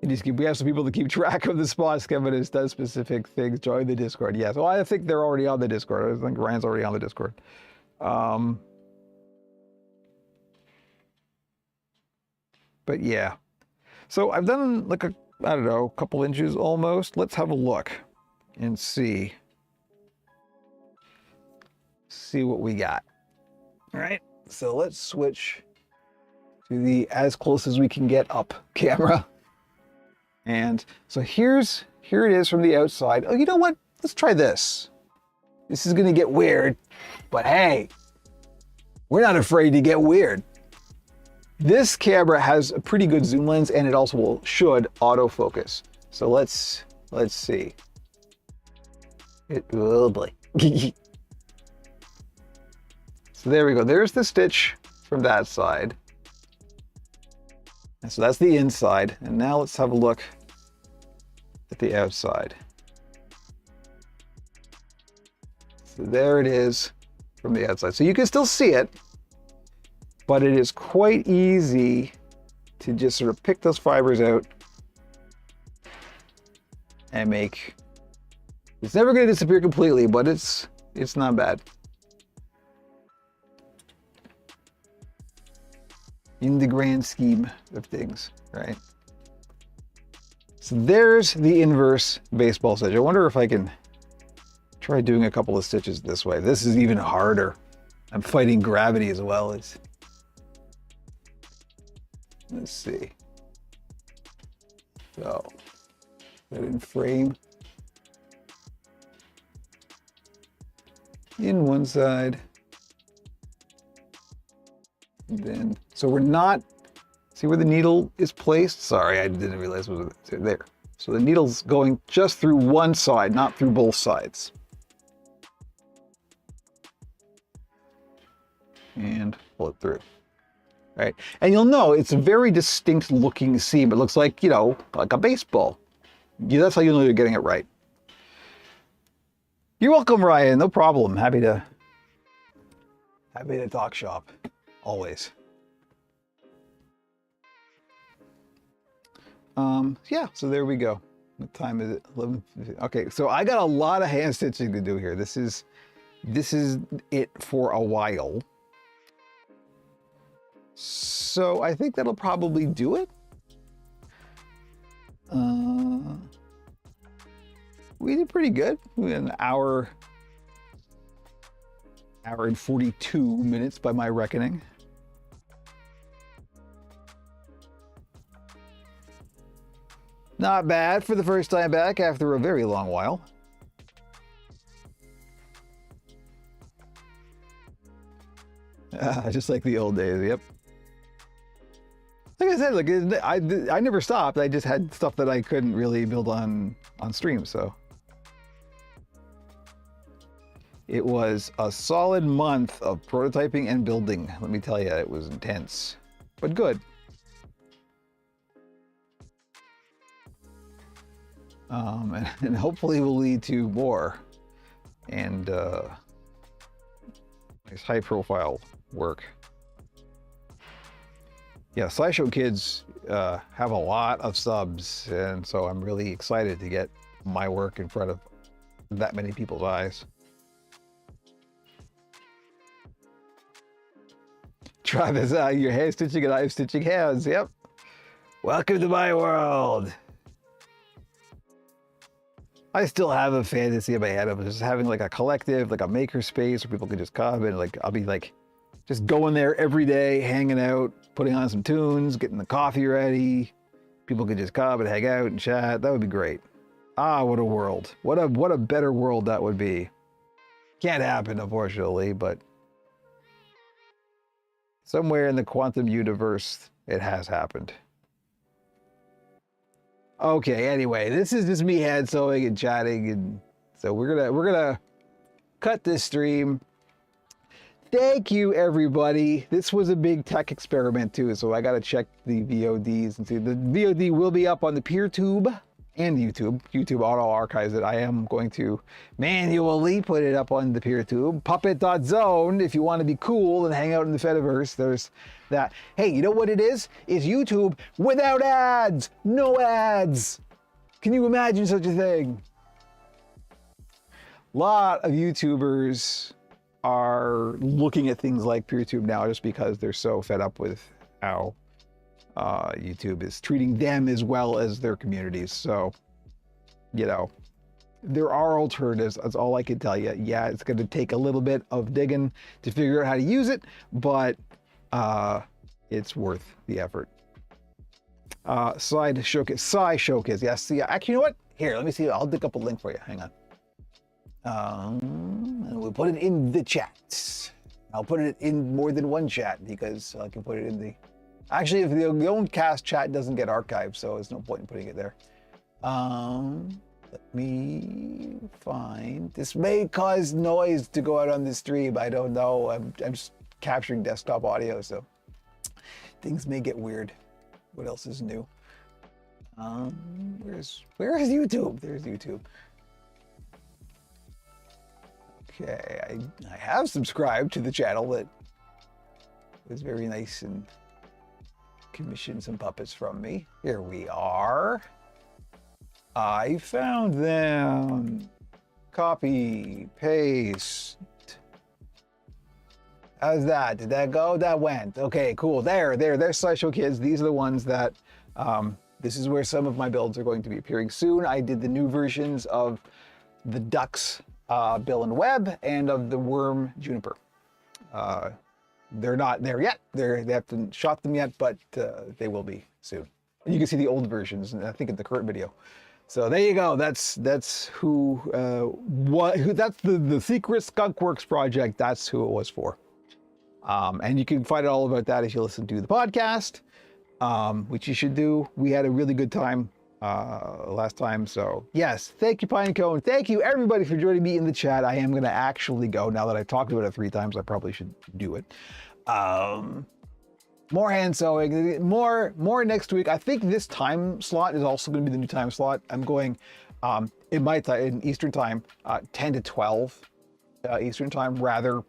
We have some people to keep track of the spots. Kevin does specific things. Join the Discord. Yes. Well, I think they're already on the Discord. I think Ryan's already on the Discord. But yeah. So I've done like I don't know, a couple inches almost. Let's have a look and see what we got. All right. So let's switch to the as close as we can get up camera. And so here it is from the outside. Oh, you know what? Let's try this. This is going to get weird, but hey, we're not afraid to get weird. This camera has a pretty good zoom lens, and it also should autofocus. So let's see. Oh boy. So there we go. There's the stitch from that side. And so that's the inside. And now let's have a look at the outside. So there it is from the outside. So you can still see it, but it is quite easy to just sort of pick those fibers out and make. It's never going to disappear completely, but it's not bad. In the grand scheme of things, right? So there's the inverse baseball stitch. I wonder if I can try doing a couple of stitches this way. This is even harder. I'm fighting gravity as well. Let's see. So, put it in frame. In one side. And then, so we're not, see where the needle is placed? Sorry, I didn't realize it was there. So the needle's going just through one side, not through both sides. And pull it through. Right? And you'll know it's a very distinct looking seam. It looks like, you know, like a baseball. Yeah, that's how you'll know you're getting it right. You're welcome, Ryan. No problem. Happy to talk shop. Always. Yeah, so there we go. What time is it? 11:50. Okay, so I got a lot of hand stitching to do here. This is it for a while. So I think that'll probably do it. We did pretty good. We had an hour and 42 minutes by my reckoning. Not bad for the first time back after a very long while. Just like the old days, yep. Like I said, like I never stopped. I just had stuff that I couldn't really build on stream, so. It was a solid month of prototyping and building. Let me tell you, it was intense, but good. And hopefully will lead to more and nice high profile work. Yeah, SciShow Kids have a lot of subs, and so I'm really excited to get my work in front of that many people's eyes. Travis, your hand stitching and I'm stitching hands. Yep. Welcome to my world. I still have a fantasy in my head of just having like a collective, like a maker space where people can just come and like, I'll be like, just going there every day, hanging out, putting on some tunes, getting the coffee ready. People could just come and hang out and chat. That would be great. Ah, what a world. What a better world that would be. Can't happen, unfortunately, but somewhere in the quantum universe, it has happened. Okay, anyway, this is just me hand sewing and chatting, and so we're gonna cut this stream. Thank you, everybody. This was a big tech experiment too, so I gotta check the VODs and see. The VOD will be up on the PeerTube and YouTube. YouTube auto archives it. I am going to manually put it up on the PeerTube. Puppet.zone if you want to be cool and hang out in the Fediverse. There's that. Hey, you know what it is? It's YouTube without ads. No ads. Can you imagine such a thing? A lot of YouTubers are looking at things like PeerTube now just because they're so fed up with how YouTube is treating them as well as their communities. So, you know, there are alternatives. That's all I can tell you. Yeah, it's going to take a little bit of digging to figure out how to use it, but it's worth the effort. Side showcase, SciShow. Yes, see, actually, you know what? Here, let me see. I'll dig up a link for you. Hang on. We'll put it in the chat. I'll put it in more than one chat because I can put it in the Actually, if the own cast chat doesn't get archived, so there's no point in putting it there. Let me find. This may cause noise to go out on the stream. I don't know. I'm just capturing desktop audio, so things may get weird. What else is new? Where is YouTube? There's YouTube. Okay, I have subscribed to the channel that was very nice and commissioned some puppets from me. Here we are. I found them. Copy, paste. How's that? Did that go? That went. Okay, cool. There's Slideshow Kids. These are the ones that, this is where some of my builds are going to be appearing soon. I did the new versions of the ducks, Bill and Web, and of the worm Juniper. They're not there yet. They haven't shot them yet, but they will be soon. And you can see the old versions, I think in the current video. So there you go. That's that's the Secret Skunkworks project. That's who it was for. And you can find out all about that if you listen to the podcast, which you should do. We had a really good time last time. So yes, thank you, Pinecone. Thank you everybody for joining me in the chat. I am going to actually go now that I've talked about it 3 times. I probably should do it. More hand sewing, more next week. I think this time slot is also going to be the new time slot. I'm going in my time, in Eastern time, 10 to 12 Eastern time, rather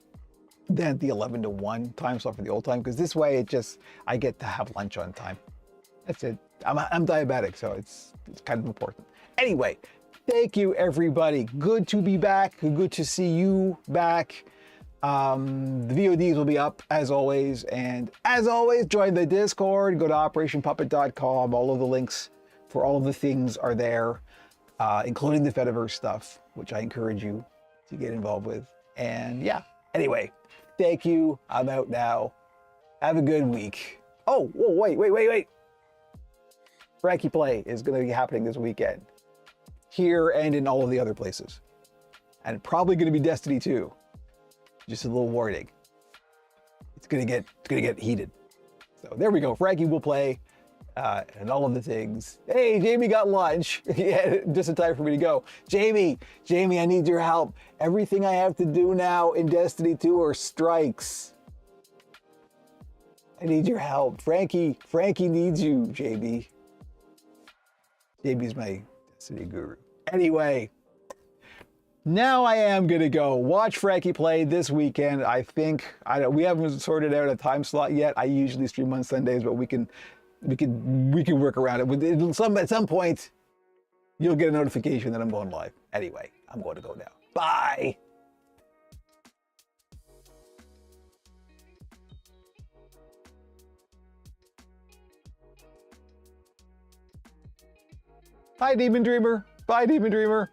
than the 11 to 1 time slot for the old time, because this way I get to have lunch on time. That's it. I'm diabetic, so it's kind of important. Anyway, thank you everybody. Good to be back. Good to see you back. The VODs will be up as always, and as always, join the Discord. Go to operationpuppet.com. All of the links for all of the things are there, including the Fediverse stuff, which I encourage you to get involved with. And yeah, anyway, thank you. I'm out now. Have a good week. Oh, whoa, wait. Frankie Play is going to be happening this weekend, here and in all of the other places, and probably going to be Destiny 2. Just a little warning. It's gonna get heated. So there we go. Frankie will play, and all of the things. Hey, Jamie got lunch. Yeah, just in time for me to go. Jamie, I need your help. Everything I have to do now in Destiny 2 are strikes. I need your help. Frankie needs you, Jamie. Jamie's my Destiny guru. Anyway. Now I am gonna go watch Frankie play this weekend. I think we haven't sorted out a time slot yet. I usually stream on Sundays, but we can work around it. At some point, you'll get a notification that I'm going live. Anyway, I'm going to go now. Bye. Hi, Demon Dreamer. Bye, Demon Dreamer.